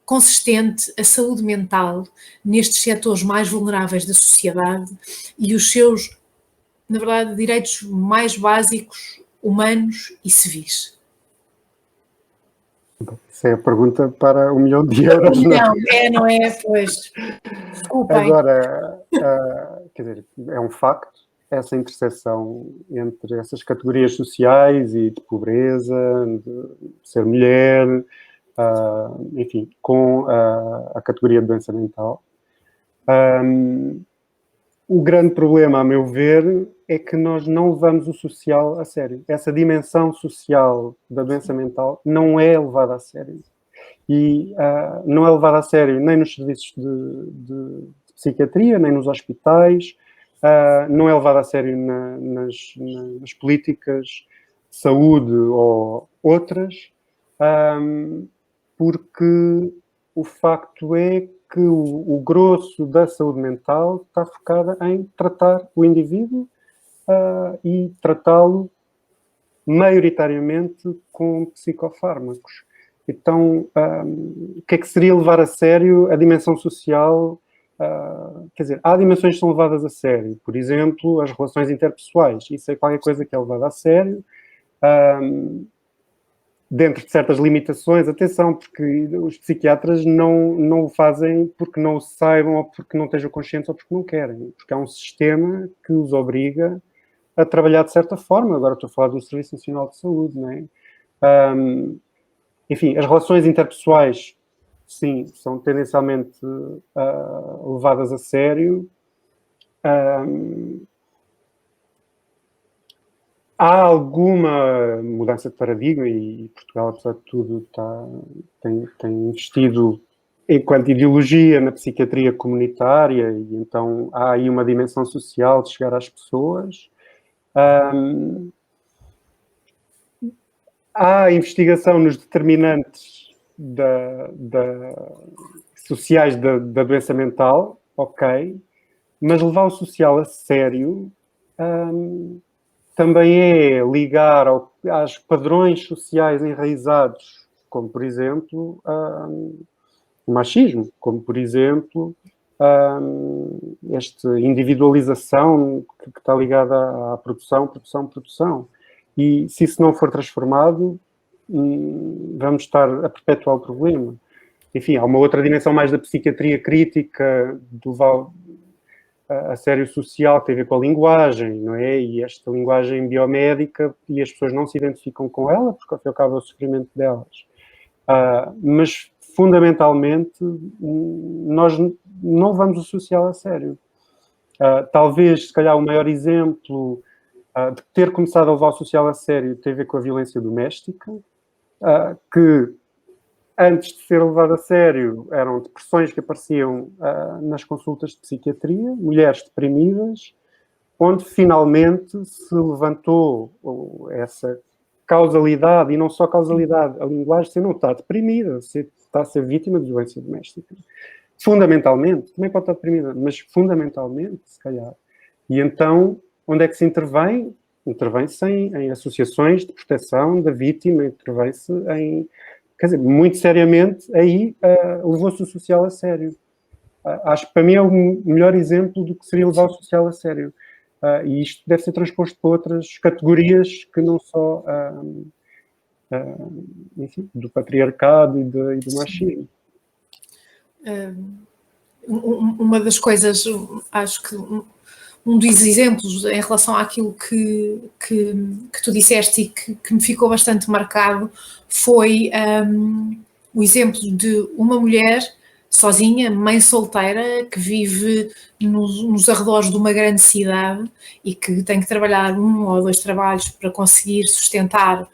consistente a saúde mental nestes setores mais vulneráveis da sociedade e os seus, na verdade, direitos mais básicos, humanos e civis? Isso é a pergunta para 1 milhão de euros. Não é? Pois, desculpem. Agora, quer dizer, é um facto, essa interseção entre essas categorias sociais e de pobreza, de ser mulher, enfim, com a categoria de doença mental. O grande problema, a meu ver, é que nós não levamos o social a sério. Essa dimensão social da doença mental não é levada a sério. E não é levada a sério nem nos serviços de psiquiatria, nem nos hospitais, não é levada a sério nas políticas de saúde ou outras, porque o facto é que o grosso da saúde mental está focada em tratar o indivíduo e tratá-lo maioritariamente com psicofármacos. Então, o que é que seria levar a sério a dimensão social? Quer dizer, há dimensões que são levadas a sério. Por exemplo, as relações interpessoais. Isso é qualquer coisa que é levada a sério. dentro de certas limitações, atenção, porque os psiquiatras não o fazem porque não o saibam, ou porque não estejam conscientes, ou porque não querem, porque há um sistema que os obriga a trabalhar de certa forma. Agora estou a falar do Serviço Nacional de Saúde, não é? Enfim, as relações interpessoais, sim, são tendencialmente levadas a sério. Há alguma mudança de paradigma e Portugal, apesar de tudo, tem investido enquanto ideologia na psiquiatria comunitária, e então há aí uma dimensão social de chegar às pessoas. Há investigação nos determinantes sociais da doença mental, ok, mas levar o social a sério também é ligar aos padrões sociais enraizados, como, por exemplo, o machismo, como, por exemplo, esta individualização que está ligada à produção. E se isso não for transformado, vamos estar a perpetuar o problema. Enfim, há uma outra dimensão mais da psiquiatria crítica, do levar a sério social, que tem a ver com a linguagem, não é? E esta linguagem biomédica, e as pessoas não se identificam com ela, porque ao fim e ao cabo é o sofrimento delas. Mas, fundamentalmente, nós não levamos o social a sério. Talvez, se calhar, o maior exemplo de ter começado a levar o social a sério tem a ver com a violência doméstica, que antes de ser levado a sério eram depressões que apareciam nas consultas de psiquiatria, mulheres deprimidas, onde finalmente se levantou essa causalidade, e não só causalidade, a linguagem, você não está deprimida, você está a ser vítima de violência doméstica. Fundamentalmente, também pode estar deprimida, mas fundamentalmente, se calhar. E então, onde é que se intervém? Intervém-se em associações de proteção da vítima, intervém-se em... Quer dizer, muito seriamente, aí levou-se o social a sério. Acho que para mim é o melhor exemplo do que seria levar o social a sério. E isto deve ser transposto para outras categorias que não só, enfim, do patriarcado e do machismo. Uma das coisas, acho que um dos exemplos em relação àquilo que tu disseste e que me ficou bastante marcado foi o exemplo de uma mulher sozinha, mãe solteira, que vive nos arredores de uma grande cidade e que tem que trabalhar 1 ou 2 trabalhos para conseguir sustentar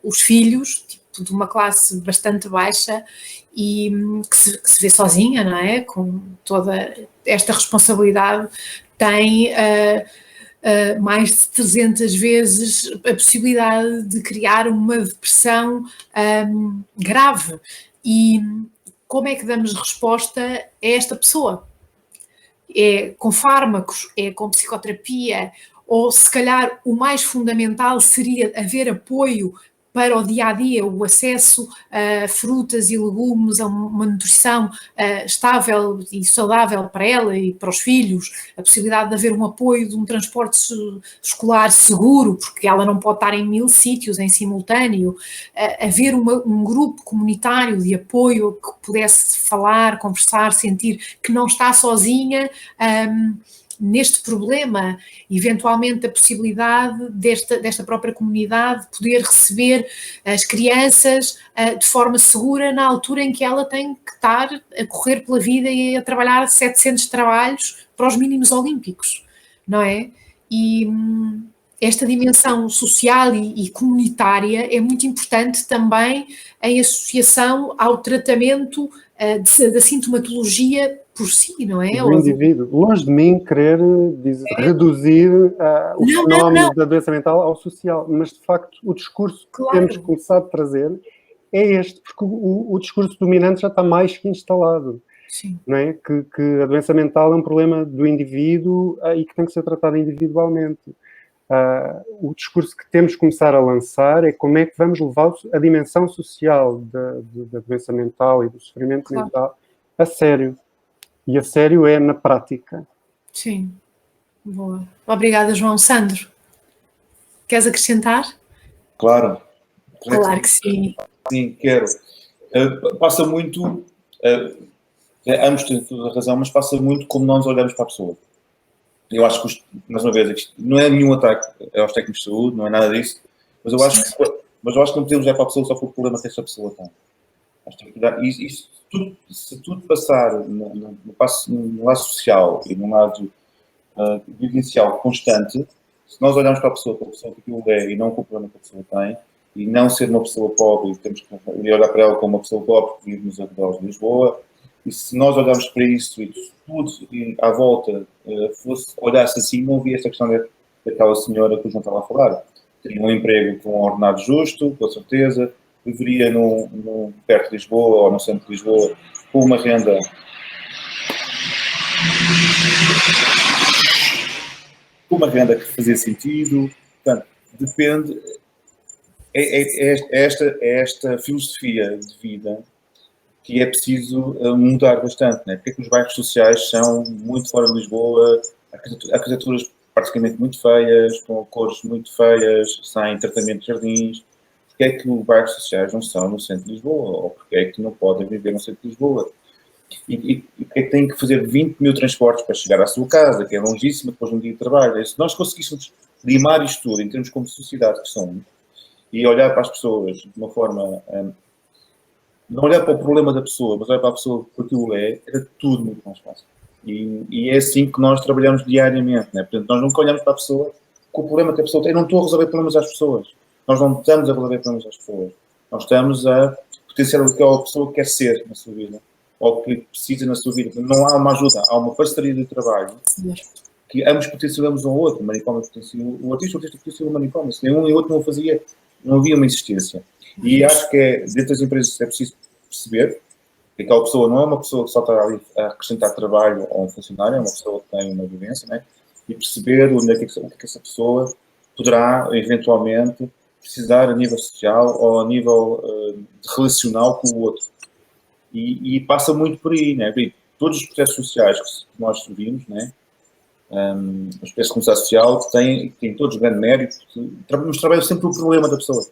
os filhos, tipo, de uma classe bastante baixa, e que se vê sozinha, não é? Com toda esta responsabilidade, tem mais de 300 vezes a possibilidade de criar uma depressão grave. E como é que damos resposta a esta pessoa? É com fármacos, é com psicoterapia, ou se calhar o mais fundamental seria haver apoio para o dia-a-dia, o acesso a frutas e legumes, a uma nutrição estável e saudável para ela e para os filhos, a possibilidade de haver um apoio de um transporte escolar seguro, porque ela não pode estar em 1000 sítios em simultâneo, haver um grupo comunitário de apoio que pudesse falar, conversar, sentir que não está sozinha neste problema, eventualmente a possibilidade desta própria comunidade poder receber as crianças de forma segura na altura em que ela tem que estar a correr pela vida e a trabalhar 700 trabalhos para os mínimos olímpicos, não é? E esta dimensão social e comunitária é muito importante também em associação ao tratamento da sintomatologia por si, não é? Do indivíduo. Longe de mim querer reduzir o fenómeno da doença mental ao social, mas de facto o discurso que temos começado a trazer é este, porque o discurso dominante já está mais que instalado. Sim. Não é? Que a doença mental é um problema do indivíduo e que tem que ser tratado individualmente. O discurso que temos que começar a lançar é como é que vamos levar a dimensão social da doença mental e do sofrimento mental a sério. E a sério é na prática. Sim, boa. Obrigada, João. Sandro, queres acrescentar? Claro. Claro que sim. Sim, quero. Passa muito, ambos têm toda a razão, mas passa muito como nós olhamos para a pessoa. Eu acho que, mais uma vez, isto não é nenhum ataque aos técnicos de saúde, não é nada disso, mas eu acho que não podemos olhar para a pessoa só pelo problema que essa pessoa tem. Acho que se tudo passar no lado social e no lado vivencial constante, se nós olharmos para a pessoa que aquilo é e não com o problema que a pessoa tem, e não ser uma pessoa pobre, e temos que olhar para ela como uma pessoa pobre que vive nos arredores de Lisboa, e se nós olharmos para isso e tudo à volta olhasse assim, não havia esta questão daquela senhora que o João estava a falar. Teria um emprego com um ordenado justo, com certeza, viveria perto de Lisboa ou no centro de Lisboa com uma renda que fazia sentido. Portanto, depende. É esta filosofia de vida que é preciso mudar bastante, né? Porque é que os bairros sociais são muito fora de Lisboa, arquiteturas praticamente muito feias, com cores muito feias, sem tratamento de jardins. Porque é que os bairros sociais não são no centro de Lisboa? Ou porque é que não podem viver no centro de Lisboa? E porque é que têm que fazer 20 mil transportes para chegar à sua casa, que é longíssima, depois de um dia de trabalho? E se nós conseguíssemos limar isto tudo, em termos como sociedade que somos, e olhar para as pessoas de uma forma... não olhar para o problema da pessoa, mas olhar para a pessoa por aquilo era tudo muito mais fácil. E é assim que nós trabalhamos diariamente, né? Portanto, nós nunca olhamos para a pessoa com o problema que a pessoa tem. Eu não estou a resolver problemas às pessoas. Nós não estamos a resolver problemas às pessoas. Nós estamos a potenciar o que a pessoa quer ser na sua vida, ou o que precisa na sua vida. Não há uma ajuda, há uma parceria de trabalho que ambos potenciamos um ao outro. O manicômio potencia o artista potencia o manicômio. Se nenhum e o outro não fazia, não havia uma existência. E acho que dentro das empresas é preciso perceber que aquela pessoa não é uma pessoa que só está ali a acrescentar trabalho a um funcionário, é uma pessoa que tem uma vivência, né? E perceber o que essa pessoa poderá, eventualmente, precisar a nível social ou a nível relacional com o outro. E passa muito por aí, né? Bem, todos os processos sociais que nós vimos, né? Os processos de comunicação social têm todos grande mérito, nos trabalham sempre o problema da pessoa.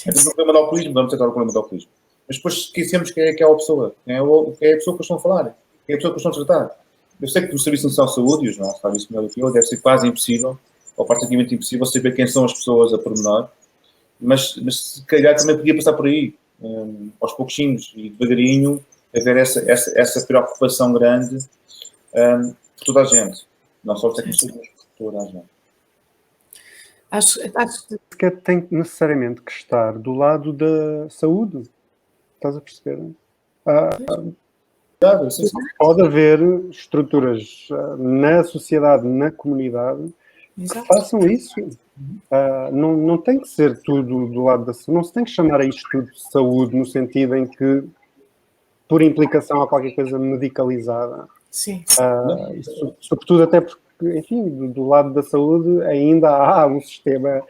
É o problema do alcoolismo, vamos tentar o problema do alcoolismo. Mas depois esquecemos quem é aquela pessoa, quem é a pessoa que estão a falar, quem é a pessoa que estão a tratar. Eu sei que o Serviço Nacional de Saúde, e os nossos sabem isso melhor do que eu, deve ser quase impossível, ou praticamente impossível, saber quem são as pessoas a pormenor, mas se calhar também podia passar por aí, aos pouquinhos e devagarinho, haver essa preocupação grande por toda a gente. Não só os técnicos, mas por toda a gente. Acho que tem necessariamente que estar do lado da saúde. Estás a perceber? Pode haver estruturas na sociedade, na comunidade, que façam isso. Não tem que ser tudo do lado da saúde. Não se tem que chamar a isto tudo de saúde, no sentido em que, por implicação, há qualquer coisa medicalizada. Sim. Sobretudo até porque, enfim, do lado da saúde ainda há um sistema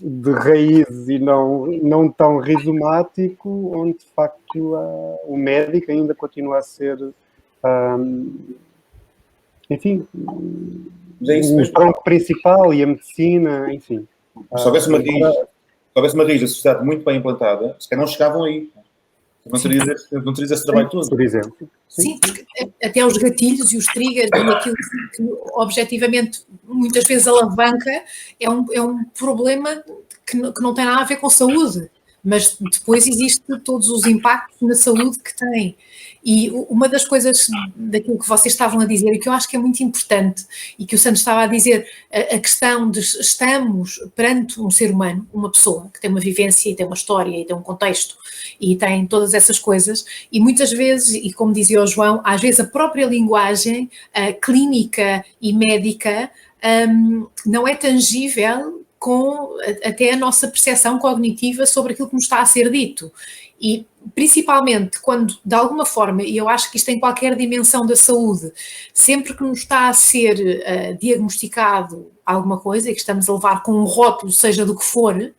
de raízes e não tão rizomático, onde de facto o médico ainda continua a ser, enfim, o tronco principal e a medicina, enfim. Se houvesse uma raiz da sociedade muito bem implantada, se calhar não chegavam aí. Não terias esse trabalho todo. Por exemplo. Sim, até os gatilhos e os triggers e aquilo que objetivamente muitas vezes alavanca é um problema que não tem nada a ver com saúde, mas depois existem todos os impactos na saúde que tem. E uma das coisas daquilo que vocês estavam a dizer e que eu acho que é muito importante e que o Santos estava a dizer, a questão de estamos perante um ser humano, uma pessoa que tem uma vivência e tem uma história e tem um contexto e tem todas essas coisas e muitas vezes, e como dizia o João, às vezes a própria linguagem clínica e médica não é tangível com até a nossa percepção cognitiva sobre aquilo que nos está a ser dito. E principalmente quando, de alguma forma, e eu acho que isto em qualquer dimensão da saúde, sempre que nos está a ser diagnosticado alguma coisa e que estamos a levar com um rótulo, seja do que for,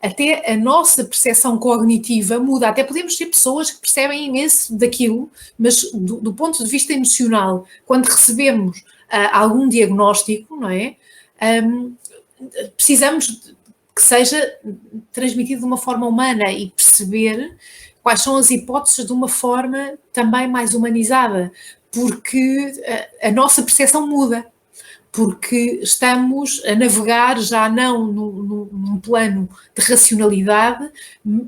até a nossa percepção cognitiva muda. Até podemos ter pessoas que percebem imenso daquilo, mas do ponto de vista emocional, quando recebemos algum diagnóstico, não é? Precisamos que seja transmitido de uma forma humana e perceber quais são as hipóteses de uma forma também mais humanizada, porque a nossa percepção muda, porque estamos a navegar já não num plano de racionalidade,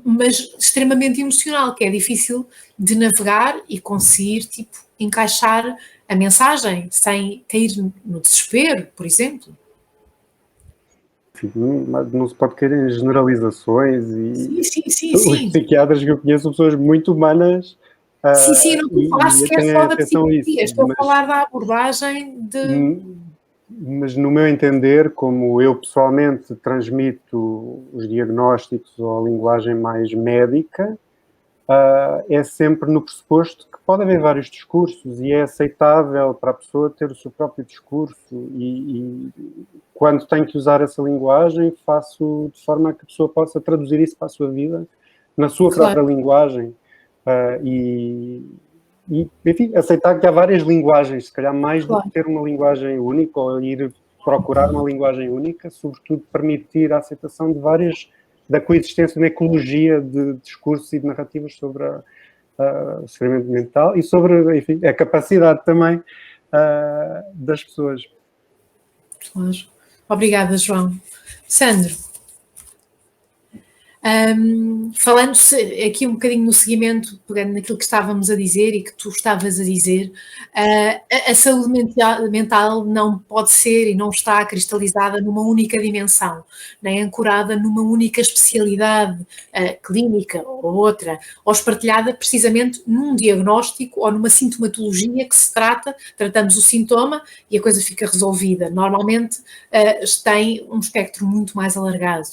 mas extremamente emocional, que é difícil de navegar e conseguir, tipo, encaixar a mensagem sem cair no desespero, por exemplo. Não se pode cair em generalizações e Sim. os psiquiatras que eu conheço são pessoas muito humanas. Sim, não estou a falar sequer só da psiquiatria, estou a falar da abordagem de... Mas no meu entender, como eu pessoalmente transmito os diagnósticos ou a linguagem mais médica, é sempre no pressuposto que pode haver vários discursos e é aceitável para a pessoa ter o seu próprio discurso e quando tenho que usar essa linguagem, faço de forma a que a pessoa possa traduzir isso para a sua vida, na sua própria linguagem. Enfim, aceitar que há várias linguagens, se calhar mais do que ter uma linguagem única ou ir procurar uma linguagem única, sobretudo permitir a aceitação de várias, da coexistência na ecologia de discursos e de narrativas sobre o sofrimento mental e sobre, enfim, a capacidade também das pessoas. Claro. Obrigada, João. Sandro, falando-se aqui um bocadinho no seguimento, pegando naquilo que estávamos a dizer e que tu estavas a dizer, a saúde mental não pode ser e não está cristalizada numa única dimensão, nem ancorada numa única especialidade clínica ou outra, ou espartilhada precisamente num diagnóstico ou numa sintomatologia que se tratamos o sintoma e a coisa fica resolvida. Normalmente tem um espectro muito mais alargado.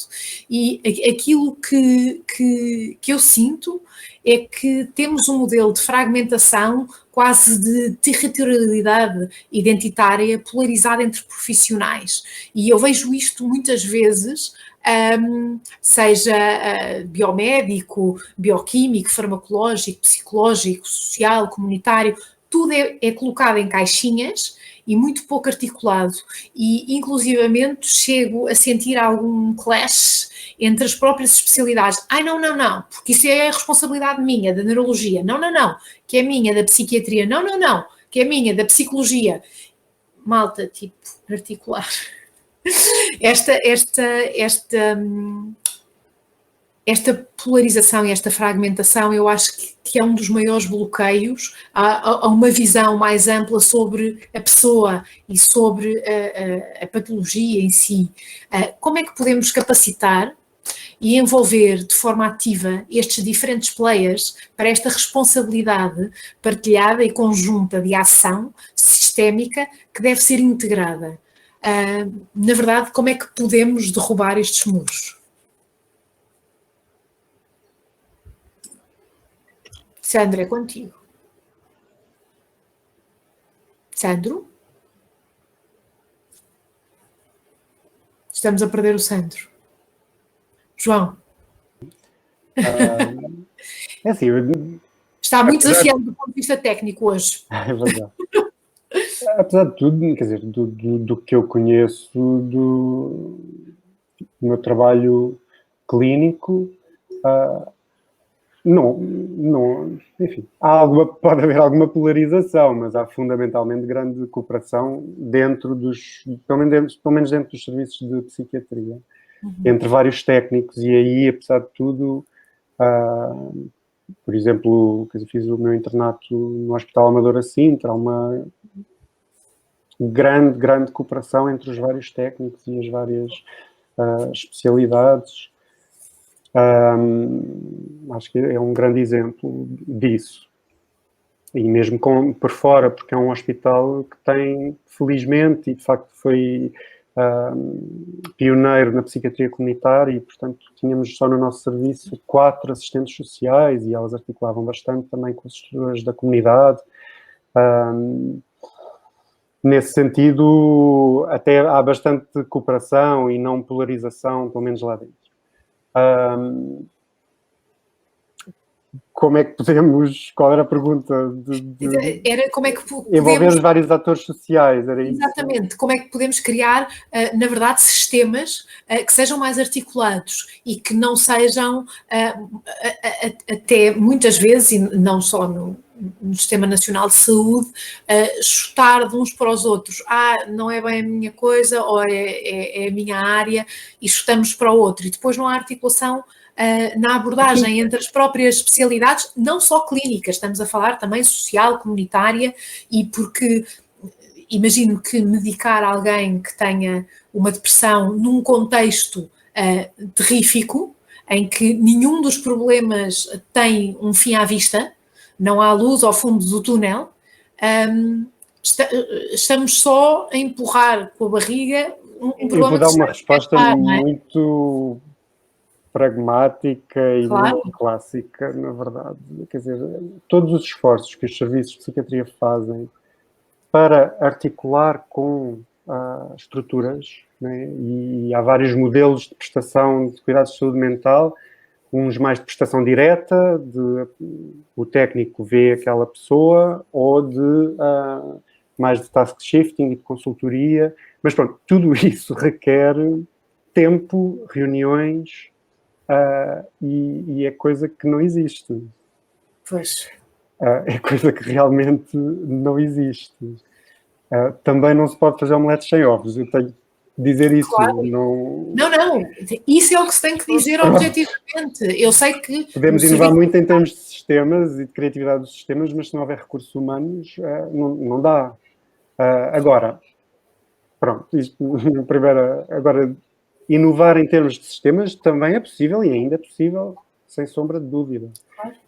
E aquilo que eu sinto é que temos um modelo de fragmentação, quase de territorialidade identitária polarizada entre profissionais. E eu vejo isto muitas vezes, seja biomédico, bioquímico, farmacológico, psicológico, social, comunitário, tudo é colocado em caixinhas e muito pouco articulado. E, inclusivamente, chego a sentir algum clash entre as próprias especialidades. Ai, não, porque isso é a responsabilidade minha, da neurologia. Não, que é minha, da psiquiatria. Não, que é minha, da psicologia. Malta, tipo, articular. Esta polarização e esta fragmentação, eu acho que é um dos maiores bloqueios a uma visão mais ampla sobre a pessoa e sobre a patologia em si. Como é que podemos capacitar e envolver de forma ativa estes diferentes players para esta responsabilidade partilhada e conjunta de ação sistémica que deve ser integrada? Na verdade, como é que podemos derrubar estes muros? Sandro, é contigo. Sandro? Estamos a perder o Sandro. João? É assim, está muito desafiado do ponto de vista técnico hoje. É verdade. Apesar de tudo, quer dizer, do que eu conheço do meu trabalho clínico, não, enfim, pode haver alguma polarização, mas há fundamentalmente grande cooperação dentro pelo menos dentro dos serviços de psiquiatria, entre vários técnicos, e aí, apesar de tudo, por exemplo, fiz o meu internato no Hospital Amadora Sintra, há uma grande cooperação entre os vários técnicos e as várias especialidades. Acho que é um grande exemplo disso. E mesmo por fora, porque é um hospital que tem, felizmente, e de facto foi pioneiro na psiquiatria comunitária e, portanto, tínhamos só no nosso serviço 4 assistentes sociais e elas articulavam bastante também com as estruturas da comunidade. Nesse sentido, até há bastante cooperação e não polarização, pelo menos lá dentro. como é que podemos, qual era a pergunta? Era como é que envolver os vários atores sociais, era isso? Exatamente, como é que podemos criar, na verdade, sistemas que sejam mais articulados e que não sejam, até muitas vezes, e não só no Sistema Nacional de Saúde, chutar de uns para os outros. Não é bem a minha coisa, ou é a minha área, e chutamos para o outro. E depois não há articulação na abordagem entre as próprias especialidades, não só clínicas, estamos a falar também social, comunitária, e porque imagino que medicar alguém que tenha uma depressão num contexto terrífico, em que nenhum dos problemas tem um fim à vista, não há luz ao fundo do túnel, estamos só a empurrar com a barriga um problema. Eu vou dar uma resposta muito pragmática e muito clássica, na verdade. Quer dizer, todos os esforços que os serviços de psiquiatria fazem para articular com estruturas, né? E há vários modelos de prestação de cuidados de saúde mental, uns mais de prestação direta, o técnico vê aquela pessoa, ou mais de task shifting e de consultoria, mas pronto, tudo isso requer tempo, reuniões, e é coisa que não existe. Pois. É coisa que realmente não existe. Também não se pode fazer omeletes sem ovos, eu tenho que dizer isso. Claro. Não, isso é o que se tem que dizer objetivamente. Eu sei que... Podemos inovar muito em termos de sistemas e de criatividade dos sistemas, mas se não houver recursos humanos, não dá. Agora, pronto, agora, inovar em termos de sistemas também é possível e ainda é possível, sem sombra de dúvida.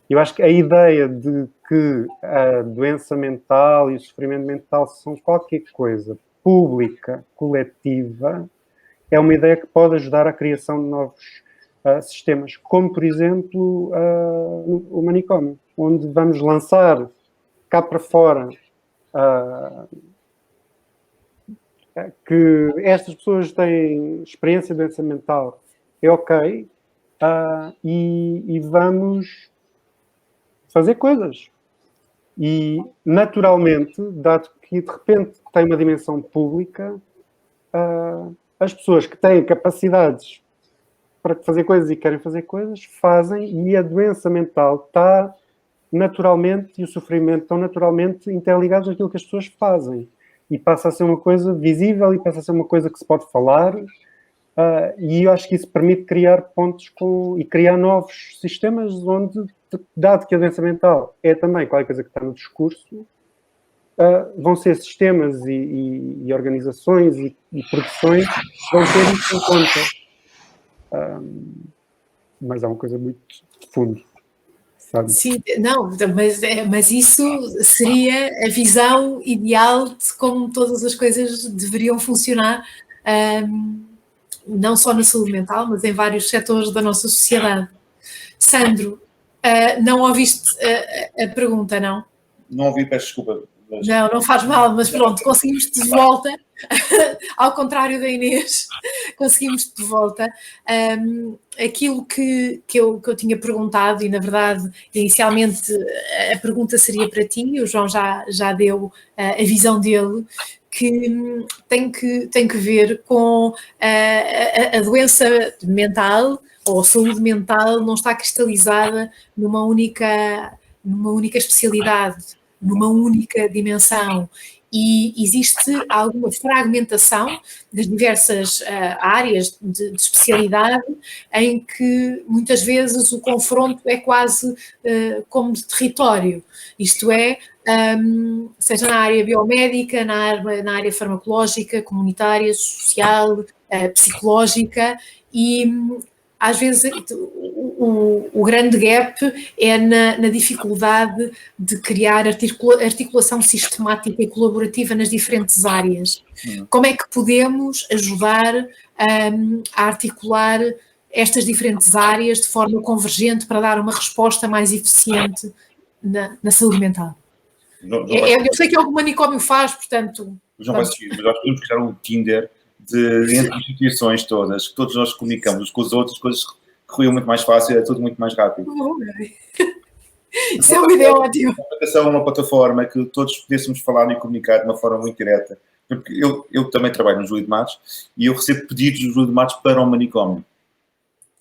Eu acho que a ideia de que a doença mental e o sofrimento mental são qualquer coisa pública, coletiva, é uma ideia que pode ajudar à criação de novos sistemas, como, por exemplo, o manicômio, onde vamos lançar cá para fora que estas pessoas têm experiência de doença mental, é ok, e vamos fazer coisas. E, naturalmente, dado que de repente tem uma dimensão pública, as pessoas que têm capacidades para fazer coisas e querem fazer coisas, fazem, e a doença mental está naturalmente, e o sofrimento estão naturalmente interligados àquilo que as pessoas fazem. E passa a ser uma coisa visível, e passa a ser uma coisa que se pode falar, e eu acho que isso permite criar pontos e criar novos sistemas onde, dado que a doença mental é também qualquer coisa que está no discurso, vão ser sistemas e organizações e produções que vão ter isso em conta. Mas é uma coisa muito de fundo, sabe? Sim, não, mas isso seria a visão ideal de como todas as coisas deveriam funcionar, não só na saúde mental, mas em vários setores da nossa sociedade. Sandro, não ouviste a pergunta, não? Não ouvi, peço desculpa. Mas... Não faz mal, mas pronto, conseguimos-te de volta, ao contrário da Inês, conseguimos-te de volta. Aquilo que eu tinha perguntado, e na verdade, inicialmente a pergunta seria para ti, o João já deu a visão dele, que tem que ver com a doença mental, ou a saúde mental não está cristalizada numa única especialidade, numa única dimensão, e existe alguma fragmentação das diversas áreas de especialidade, em que muitas vezes o confronto é quase como de território, isto é, seja na área biomédica, na área farmacológica, comunitária, social, psicológica, e às vezes o grande gap é na dificuldade de criar articulação sistemática e colaborativa nas diferentes áreas. Como é que podemos ajudar a articular estas diferentes áreas de forma convergente para dar uma resposta mais eficiente na saúde mental? Eu sei que algum manicômio faz, portanto... Não vai seguir, mas nós podemos criar um Tinder entre instituições todas, que todos nós comunicamos com os outros, coisas que corriam muito mais fácil, é tudo muito mais rápido. Isso é uma ideia ótima. Uma plataforma que todos pudéssemos falar e comunicar de uma forma muito direta. Porque eu também trabalho no Júlio de Matos e eu recebo pedidos do Júlio de Matos para o manicômio.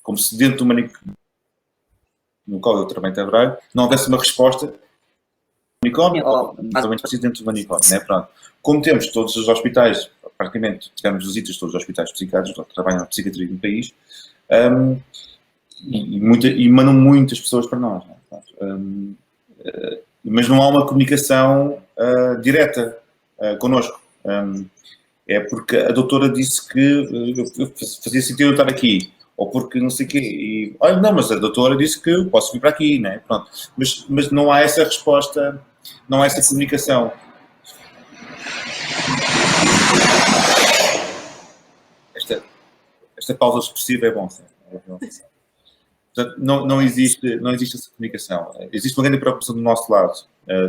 Como se dentro do manicômio, no qual eu também trabalho, não houvesse uma resposta manicômio, ou mais ou menos parecido dentro do manicômio, né? Pronto. Como temos todos os hospitais, praticamente tivemos visitas de todos os hospitais psiquiátricos que trabalham na psiquiatria no país, e mandam muitas pessoas para nós, né? Mas não há uma comunicação direta connosco. É porque a doutora disse que fazia sentido eu estar aqui, ou porque não sei o quê, e olha, não, mas a doutora disse que eu posso vir para aqui, né? Pronto. Mas não há essa resposta, não há essa comunicação. Esta pausa expressiva é bom, sim. Portanto, não existe essa comunicação. Existe uma grande preocupação do nosso lado.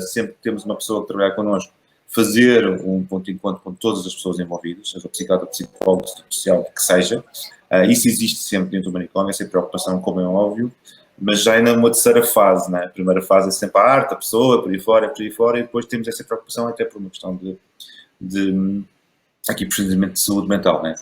Sempre que temos uma pessoa que trabalhar connosco, fazer um ponto de encontro com todas as pessoas envolvidas, seja o psiquiatra, psicólogo, social, que seja. Isso existe sempre dentro do manicômio, essa preocupação, como é óbvio, mas já é numa terceira fase, né? A primeira fase é sempre a arte, a pessoa, por aí fora, e depois temos essa preocupação até por uma questão de aqui, precisamente, de saúde mental, né?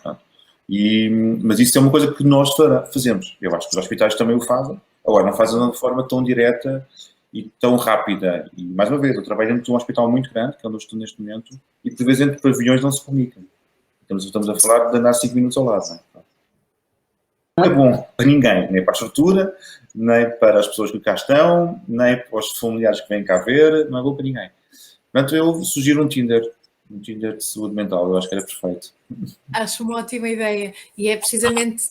Mas isso é uma coisa que nós fazemos. Eu acho que os hospitais também o fazem. Agora, não fazem de uma forma tão direta e tão rápida. E, mais uma vez, eu trabalho dentro de um hospital muito grande, que é onde eu estou neste momento, e por vezes entre pavilhões não se comunicam. Estamos a falar de andar 5 minutos ao lado. Não é bom para ninguém, nem para a estrutura, nem para as pessoas que cá estão, nem para os familiares que vêm cá ver, não é bom para ninguém. Portanto, eu sugiro um Tinder de saúde mental, eu acho que era perfeito. Acho uma ótima ideia, e é precisamente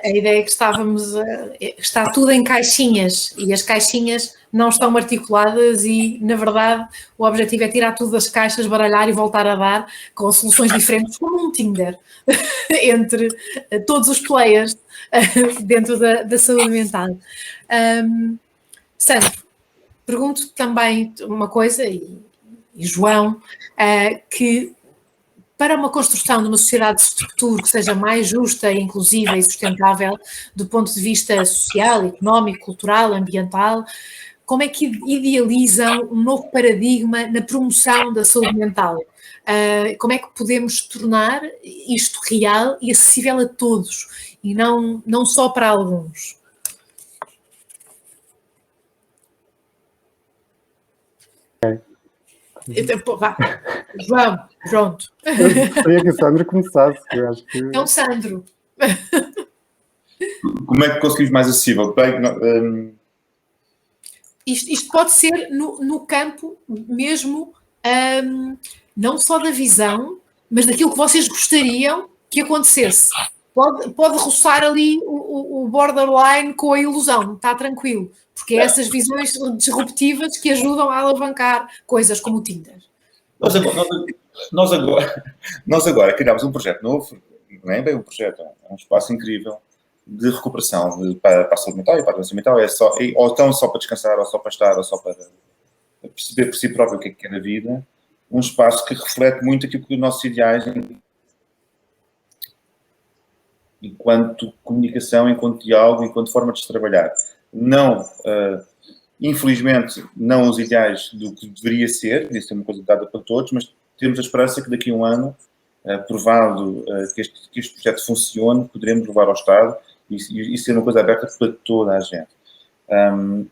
a ideia que está tudo em caixinhas, e as caixinhas não estão articuladas e, na verdade, o objetivo é tirar tudo das caixas, baralhar e voltar a dar com soluções diferentes, como um Tinder, entre todos os players dentro da saúde mental. Sandro, pergunto também uma coisa, e João, que para uma construção de uma sociedade de futuro que seja mais justa, inclusiva e sustentável do ponto de vista social, económico, cultural, ambiental, como é que idealizam um novo paradigma na promoção da saúde mental? Como é que podemos tornar isto real e acessível a todos e não só para alguns? Vá, João, pronto. Eu gostaria que o Sandro começasse, eu acho que... Então, Sandro. Como é que conseguimos mais acessível? Isto pode ser no campo mesmo, não só da visão, mas daquilo que vocês gostariam que acontecesse. Pode roçar ali o borderline com a ilusão, está tranquilo, porque é essas visões disruptivas que ajudam a alavancar coisas como o Tinder. Nós agora criámos um projeto novo, não é bem um projeto, é um espaço incrível de recuperação para a saúde mental e para a doença mental, ou então só para descansar, ou só para estar, ou só para perceber por si próprio o que é na vida, um espaço que reflete muito aquilo que os nossos ideais enquanto comunicação, enquanto diálogo, enquanto forma de se trabalhar. Não, infelizmente, não os ideais do que deveria ser uma coisa dada para todos, mas temos a esperança que daqui a um ano, provado que este projeto funcione, poderemos levar ao Estado e ser uma coisa aberta para toda a gente.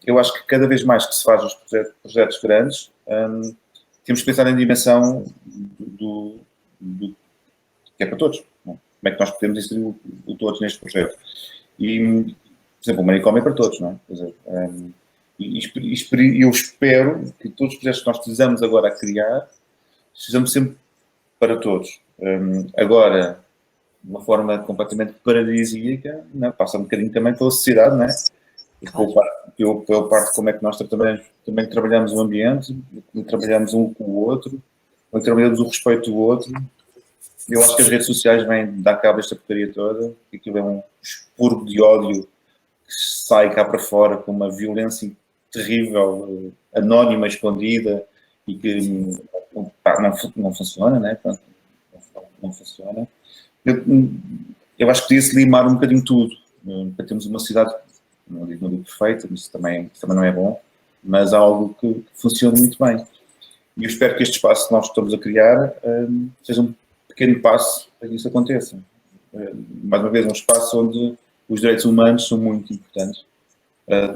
Eu acho que cada vez mais que se faz os projetos grandes, temos que pensar na dimensão do que é para todos. Como é que nós podemos inserir o todos neste projeto? E, por exemplo, o manicômio é para todos, não é? Quer dizer, eu espero que todos os projetos que nós precisamos agora a criar sejamos sempre para todos. Agora, de uma forma completamente paradisíaca, passa um bocadinho também pela sociedade, não é? Pela parte como é que nós também trabalhamos o ambiente, trabalhamos um com o outro, trabalhamos o respeito do outro. Eu acho que as redes sociais vêm dar cabo desta porcaria toda, que aquilo é um expurgo de ódio que sai cá para fora com uma violência terrível, anónima, escondida, e que não funciona, né? Não funciona. Eu acho que podia-se limar um bocadinho tudo, para termos uma cidade, não digo perfeita, mas também não é bom, mas algo que funcione muito bem. E eu espero que este espaço que nós estamos a criar seja um pequeno passo para que isso aconteça. Mais uma vez, um espaço onde os direitos humanos são muito importantes,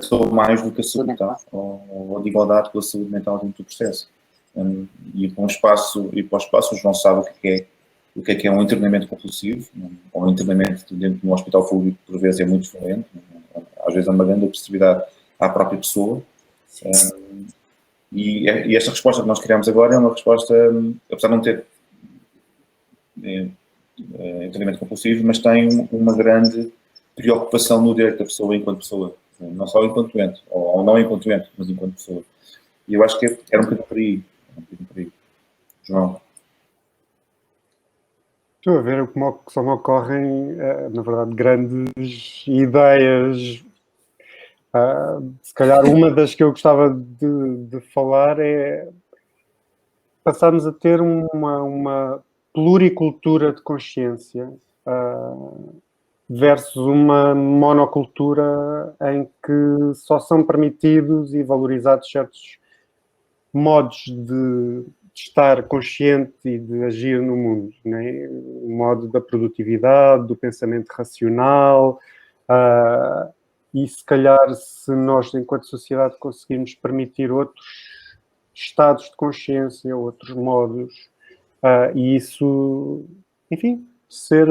são mais do que a saúde mental, ou de igualdade com a saúde mental dentro do processo. E para o espaço, o João sabe o que é um internamento compulsivo, ou um internamento dentro de um hospital público, por vezes é muito violento, às vezes é uma grande agressividade à própria pessoa. E esta resposta que nós criamos agora é uma resposta, apesar de não ter internamento compulsivo, mas tem uma grande preocupação no direito da pessoa enquanto pessoa, não só enquanto doente, ou não enquanto doente, mas enquanto pessoa. E eu acho que era um bocadinho por aí. João. Estou a ver como só me ocorrem, na verdade, grandes ideias. Se calhar uma das que eu gostava de falar é passarmos a ter uma pluricultura de consciência versus uma monocultura em que só são permitidos e valorizados certos modos de estar consciente e de agir no mundo, né? O modo da produtividade, do pensamento racional, e se calhar se nós, enquanto sociedade, conseguirmos permitir outros estados de consciência, outros modos, e isso, enfim, ser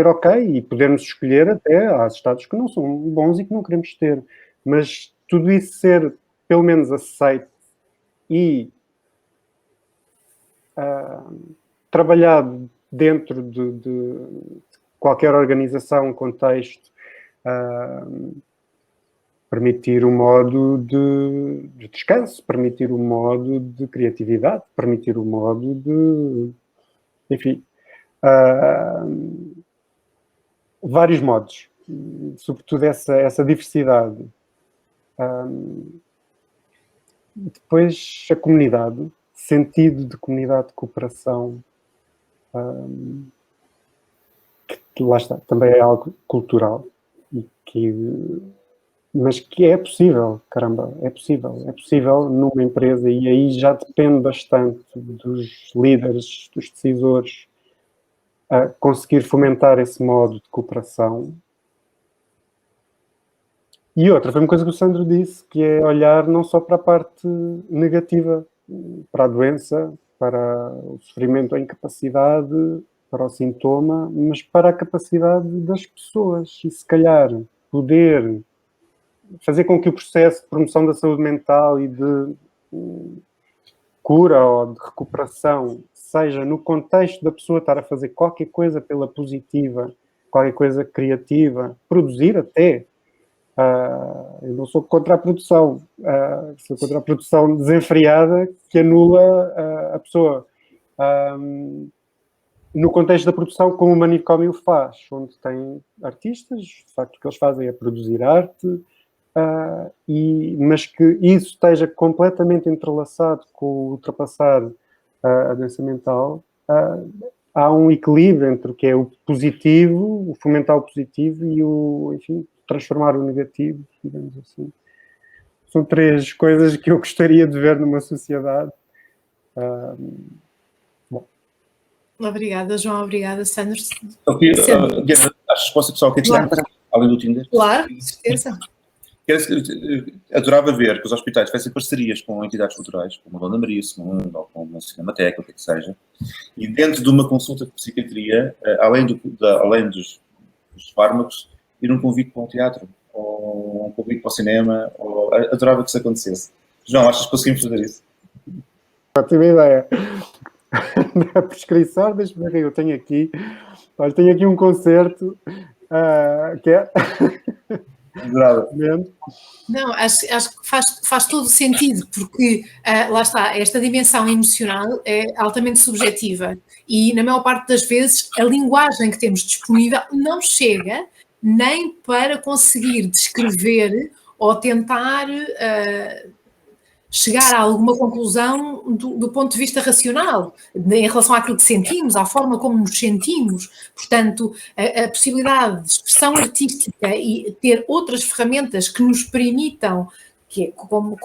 ok, e podermos escolher até, há estados que não são bons e que não queremos ter, mas tudo isso ser pelo menos aceito e trabalhado dentro de qualquer organização, contexto, permitir um modo de descanso, permitir um modo de criatividade, permitir um modo de... Enfim, vários modos, sobretudo essa diversidade. Depois, a comunidade, sentido de comunidade, de cooperação, que lá está, também é algo cultural, mas que é possível, caramba, é possível numa empresa, e aí já depende bastante dos líderes, dos decisores, a conseguir fomentar esse modo de cooperação. E outra, foi uma coisa que o Sandro disse, que é olhar não só para a parte negativa, para a doença, para o sofrimento, a incapacidade, para o sintoma, mas para a capacidade das pessoas, e se calhar poder fazer com que o processo de promoção da saúde mental e de cura ou de recuperação seja no contexto da pessoa estar a fazer qualquer coisa pela positiva, qualquer coisa criativa, produzir até. Eu não sou contra a produção, sou contra a produção desenfreada que anula a pessoa. No contexto da produção, como o manicômio faz, onde tem artistas, de facto o que eles fazem é produzir arte, mas que isso esteja completamente entrelaçado com ultrapassar a doença mental, há um equilíbrio entre o que é o positivo, o fomentar o positivo e o, enfim, transformar o negativo, digamos assim. São três coisas que eu gostaria de ver numa sociedade. Bom. Obrigada, João. Obrigada, Sandro. Diana, achas que posso pessoal que claro. Além do Tinder? Claro, com certeza. Adorava ver que os hospitais tivessem parcerias com entidades culturais, como a Dona Maria II, ou como a Cinemateca, o que seja, e dentro de uma consulta de psiquiatria, além dos fármacos, ir um convite para um teatro, ou um convite para o cinema, adorava que isso acontecesse. João, achas que conseguimos fazer isso? Ótima ideia. A prescrição, deixa-me ver, eu tenho aqui um concerto que é... Não, acho que faz todo o sentido, porque lá está, esta dimensão emocional é altamente subjetiva e na maior parte das vezes a linguagem que temos disponível não chega nem para conseguir descrever ou tentar chegar a alguma conclusão do ponto de vista racional, em relação àquilo que sentimos, à forma como nos sentimos. Portanto, a possibilidade de expressão artística e ter outras ferramentas que nos permitam que é como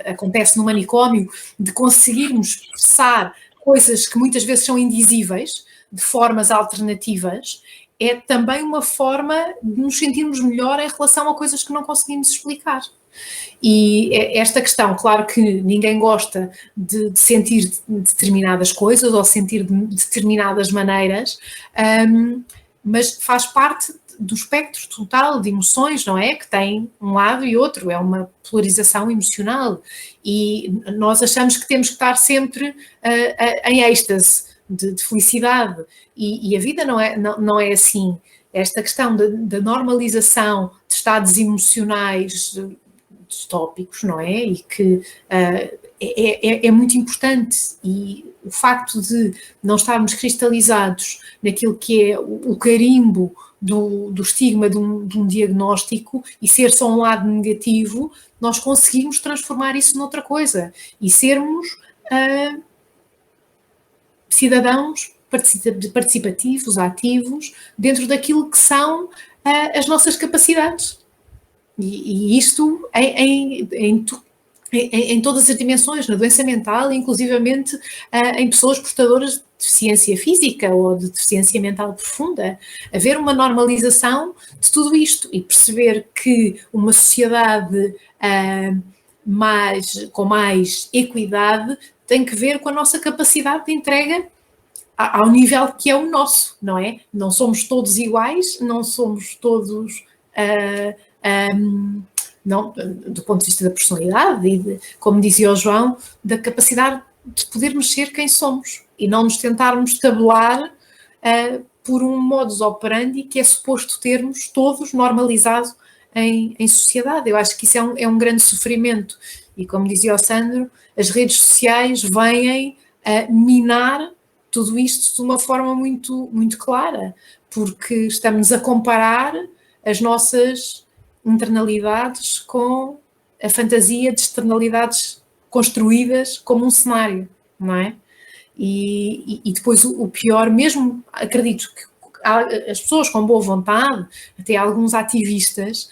acontece no manicômio, de conseguirmos expressar coisas que muitas vezes são indizíveis, de formas alternativas, é também uma forma de nos sentirmos melhor em relação a coisas que não conseguimos explicar. E esta questão, claro que ninguém gosta de sentir determinadas coisas ou sentir de determinadas maneiras, mas faz parte do espectro total de emoções, não é? Que tem um lado e outro, é uma polarização emocional. E nós achamos que temos que estar sempre em êxtase de felicidade. E a vida não é assim. Esta questão da normalização de estados emocionais distópicos, não é? E que é muito importante, e o facto de não estarmos cristalizados naquilo que é o carimbo do estigma de um diagnóstico e ser só um lado negativo, nós conseguimos transformar isso noutra coisa e sermos cidadãos participativos, ativos, dentro daquilo que são as nossas capacidades. E isto em todas as dimensões, na doença mental, inclusivamente em pessoas portadoras de deficiência física ou de deficiência mental profunda. Haver uma normalização de tudo isto e perceber que uma sociedade com mais equidade tem que ver com a nossa capacidade de entrega ao nível que é o nosso, não é? Não somos todos iguais, não somos todos... não, do ponto de vista da personalidade e, como dizia o João, da capacidade de podermos ser quem somos e não nos tentarmos tabelar por um modus operandi que é suposto termos todos normalizado em sociedade. Eu acho que isso é um grande sofrimento e, como dizia o Sandro, as redes sociais vêm minar tudo isto de uma forma muito, muito clara, porque estamos a comparar as nossas internalidades com a fantasia de externalidades construídas como um cenário, não é? E depois o pior, mesmo acredito que as pessoas com boa vontade, até alguns ativistas,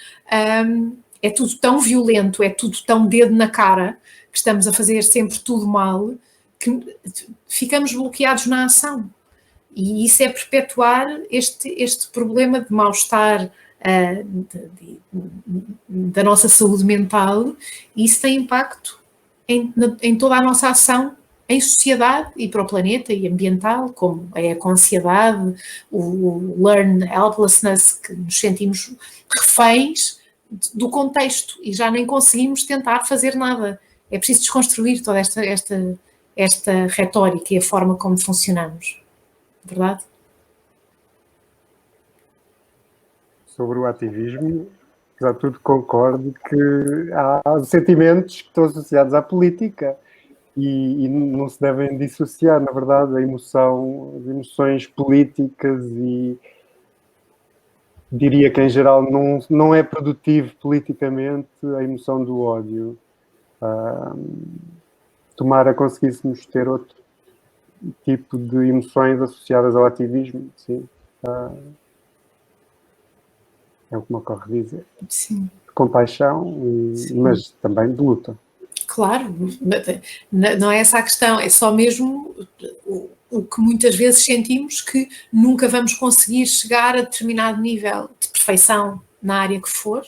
é tudo tão violento, é tudo tão dedo na cara, que estamos a fazer sempre tudo mal, que ficamos bloqueados na ação. E isso é perpetuar este problema de mal-estar da nossa saúde mental, e isso tem impacto em toda a nossa ação em sociedade e para o planeta e ambiental, como é com a ansiedade, o learn helplessness, que nos sentimos reféns do contexto e já nem conseguimos tentar fazer nada. É preciso desconstruir toda esta retórica e a forma como funcionamos. Verdade? Sobre o ativismo, apesar de tudo, concordo que há sentimentos que estão associados à política e não se devem dissociar, na verdade, as emoções políticas, e diria que, em geral, não é produtivo politicamente a emoção do ódio. Tomara conseguíssemos ter outro tipo de emoções associadas ao ativismo, sim. É o que me ocorre dizer. Sim. De compaixão, mas também de luta. Claro, não é essa a questão, é só mesmo o que muitas vezes sentimos, que nunca vamos conseguir chegar a determinado nível de perfeição na área que for,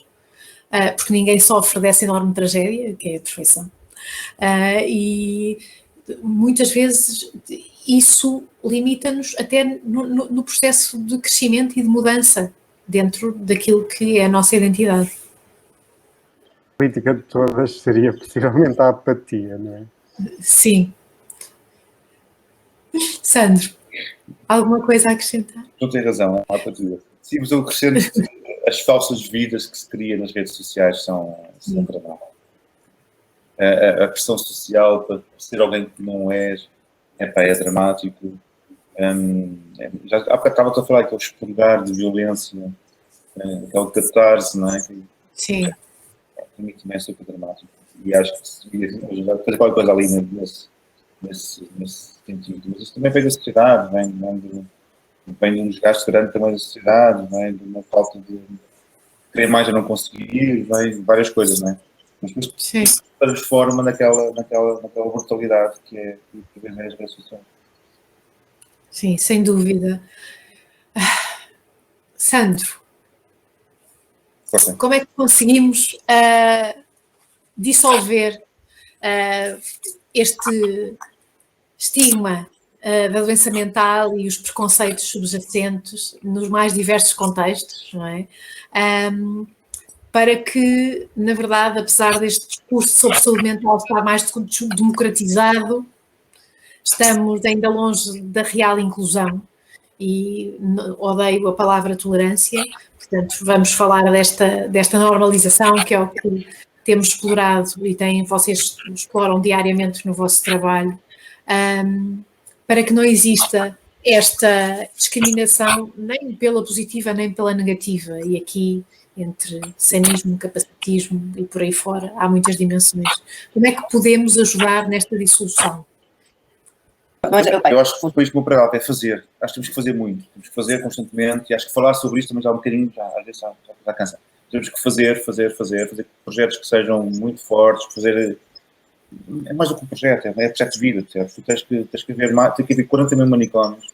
porque ninguém sofre dessa enorme tragédia, que é a perfeição. E muitas vezes isso limita-nos até no processo de crescimento e de mudança dentro daquilo que é a nossa identidade. A política de todas seria possivelmente a apatia, não é? Sim. Sandro, alguma coisa a acrescentar? Não tem razão, a apatia. Sim, mas eu acrescento que as falsas vidas que se cria nas redes sociais são graves. A pressão social para ser alguém que não é dramático. Já há bocado estava a falar que é o expurgar de violência, aquele catarse, não é? Sim. Para mim também é super dramático. E acho que se devia fazer qualquer coisa ali nesse sentido. Mas isso também vem da sociedade, vem de um desgaste grande também da sociedade, vem de uma falta de querer mais a não conseguir, vem de várias coisas, não é? mas depois Sim. se transforma naquela brutalidade que é as redes. Sim, sem dúvida. Sandro, Força. como é que conseguimos dissolver este estigma da doença mental e os preconceitos subjacentes nos mais diversos contextos, não é? Para que, na verdade, apesar deste discurso sobre saúde mental estar mais democratizado, estamos ainda longe da real inclusão e odeio a palavra tolerância, portanto vamos falar desta normalização, que é o que temos explorado e vocês exploram diariamente no vosso trabalho, para que não exista esta discriminação nem pela positiva nem pela negativa, e aqui entre sanismo, capacitismo e por aí fora há muitas dimensões. Como é que podemos ajudar nesta dissolução? Eu acho que foi isto que o meu pregado é fazer. Acho que temos que fazer muito. Temos que fazer constantemente e acho que falar sobre isto também já há um bocadinho, às vezes já cansa. Temos que fazer projetos que sejam muito fortes, fazer... É mais do que um projeto, é projeto de vida, certo? Tu tens que haver mais, tem que haver 40 mil manicômios,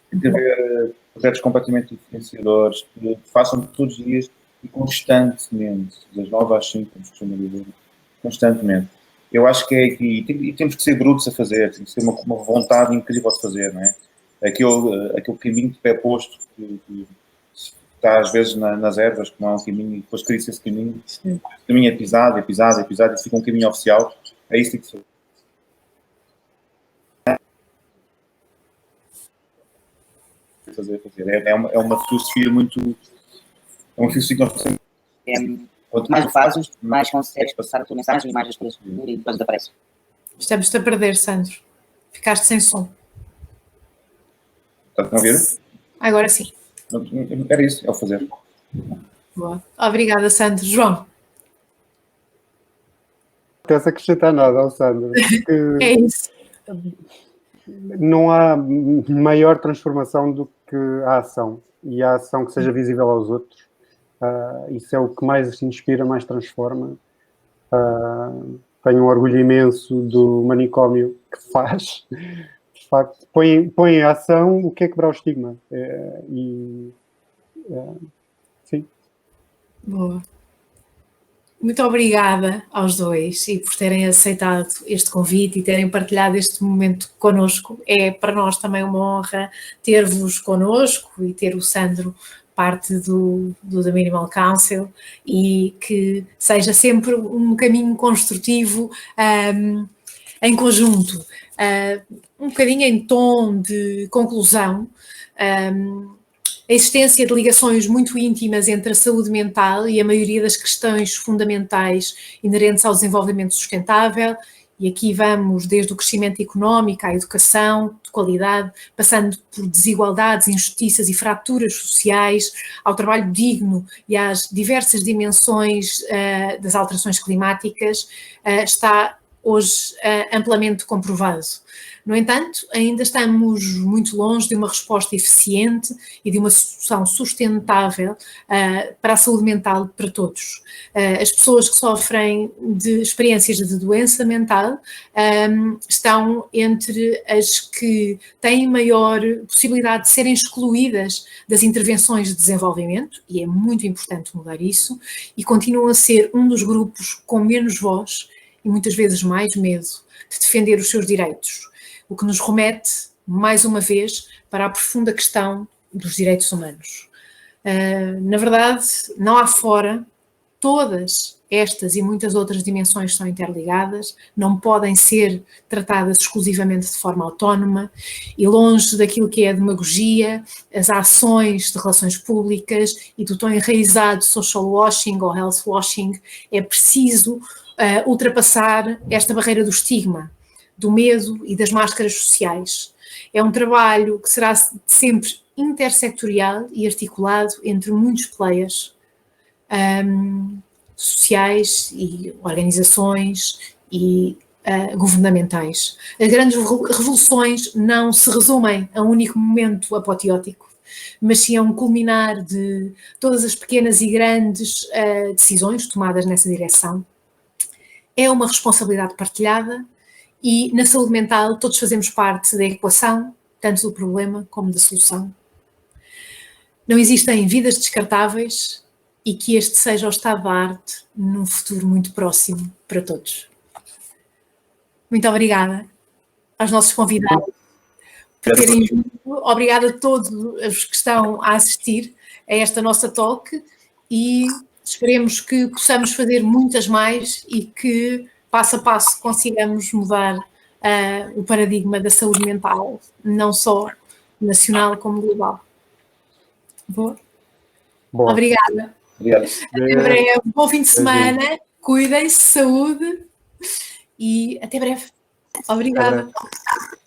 tem que haver projetos completamente diferenciadores, que façam todos os dias e constantemente, das 9 às 5, como se costuma dizer, constantemente. Eu acho que é aqui, e temos que ser brutos a fazer, tem que ser uma vontade incrível de fazer, não é? Aquele caminho de pé posto que está às vezes nas ervas, que não é um caminho, e depois cria-se esse caminho. Sim. O caminho é pisado, e fica um caminho oficial. É isso que tem que ser. Fazer. É uma filosofia muito... É uma filosofia que nós precisamos. Quanto mais o fazes, mais consegues passar a tua mensagem e mais as coisas e depois desaparece. Estamos-te a perder, Sandro. Ficaste sem som. Está a ouvir? Agora sim. Era isso, é o fazer. Boa. Obrigada, Sandro. João? Não quero acrescentar nada ao Sandro. É isso. Não há maior transformação do que a ação. E a ação que seja visível aos outros. Isso é o que mais inspira, mais transforma. Tenho um orgulho imenso do manicômio que faz. De facto, põe em ação o que é quebrar o estigma. Sim. Boa. Muito obrigada aos dois e por terem aceitado este convite e terem partilhado este momento connosco. É para nós também uma honra ter-vos connosco e ter o Sandro parte do The Minimal Council e que seja sempre um caminho construtivo em conjunto. Um bocadinho em tom de conclusão, a existência de ligações muito íntimas entre a saúde mental e a maioria das questões fundamentais inerentes ao desenvolvimento sustentável, e aqui vamos desde o crescimento económico à educação de qualidade, passando por desigualdades, injustiças e fraturas sociais, ao trabalho digno e às diversas dimensões das alterações climáticas, está hoje amplamente comprovado. No entanto, ainda estamos muito longe de uma resposta eficiente e de uma solução sustentável para a saúde mental para todos. As pessoas que sofrem de experiências de doença mental estão entre as que têm maior possibilidade de serem excluídas das intervenções de desenvolvimento, e é muito importante mudar isso, e continuam a ser um dos grupos com menos voz e muitas vezes mais medo de defender os seus direitos. O que nos remete, mais uma vez, para a profunda questão dos direitos humanos. Na verdade, não há fora, todas estas e muitas outras dimensões são interligadas, não podem ser tratadas exclusivamente de forma autónoma e longe daquilo que é a demagogia, as ações de relações públicas e do tom enraizado social washing ou health washing, é preciso ultrapassar esta barreira do estigma, do medo e das máscaras sociais. É um trabalho que será sempre intersectorial e articulado entre muitos players sociais e organizações e governamentais. As grandes revoluções não se resumem a um único momento apoteótico, mas sim a um culminar de todas as pequenas e grandes decisões tomadas nessa direção. é uma responsabilidade partilhada e na saúde mental todos fazemos parte da equação, tanto do problema como da solução. Não existem vidas descartáveis e que este seja o estado da arte num futuro muito próximo para todos. Muito obrigada aos nossos convidados por terem vindo. Obrigada a todos os que estão a assistir a esta nossa talk e esperemos que possamos fazer muitas mais e que, passo a passo, consigamos mudar o paradigma da saúde mental, não só nacional como global. Boa. Boa. Obrigada. Obrigado. Até breve. Bom fim de semana. Cuidem-se, saúde e até breve. Obrigada. Até breve.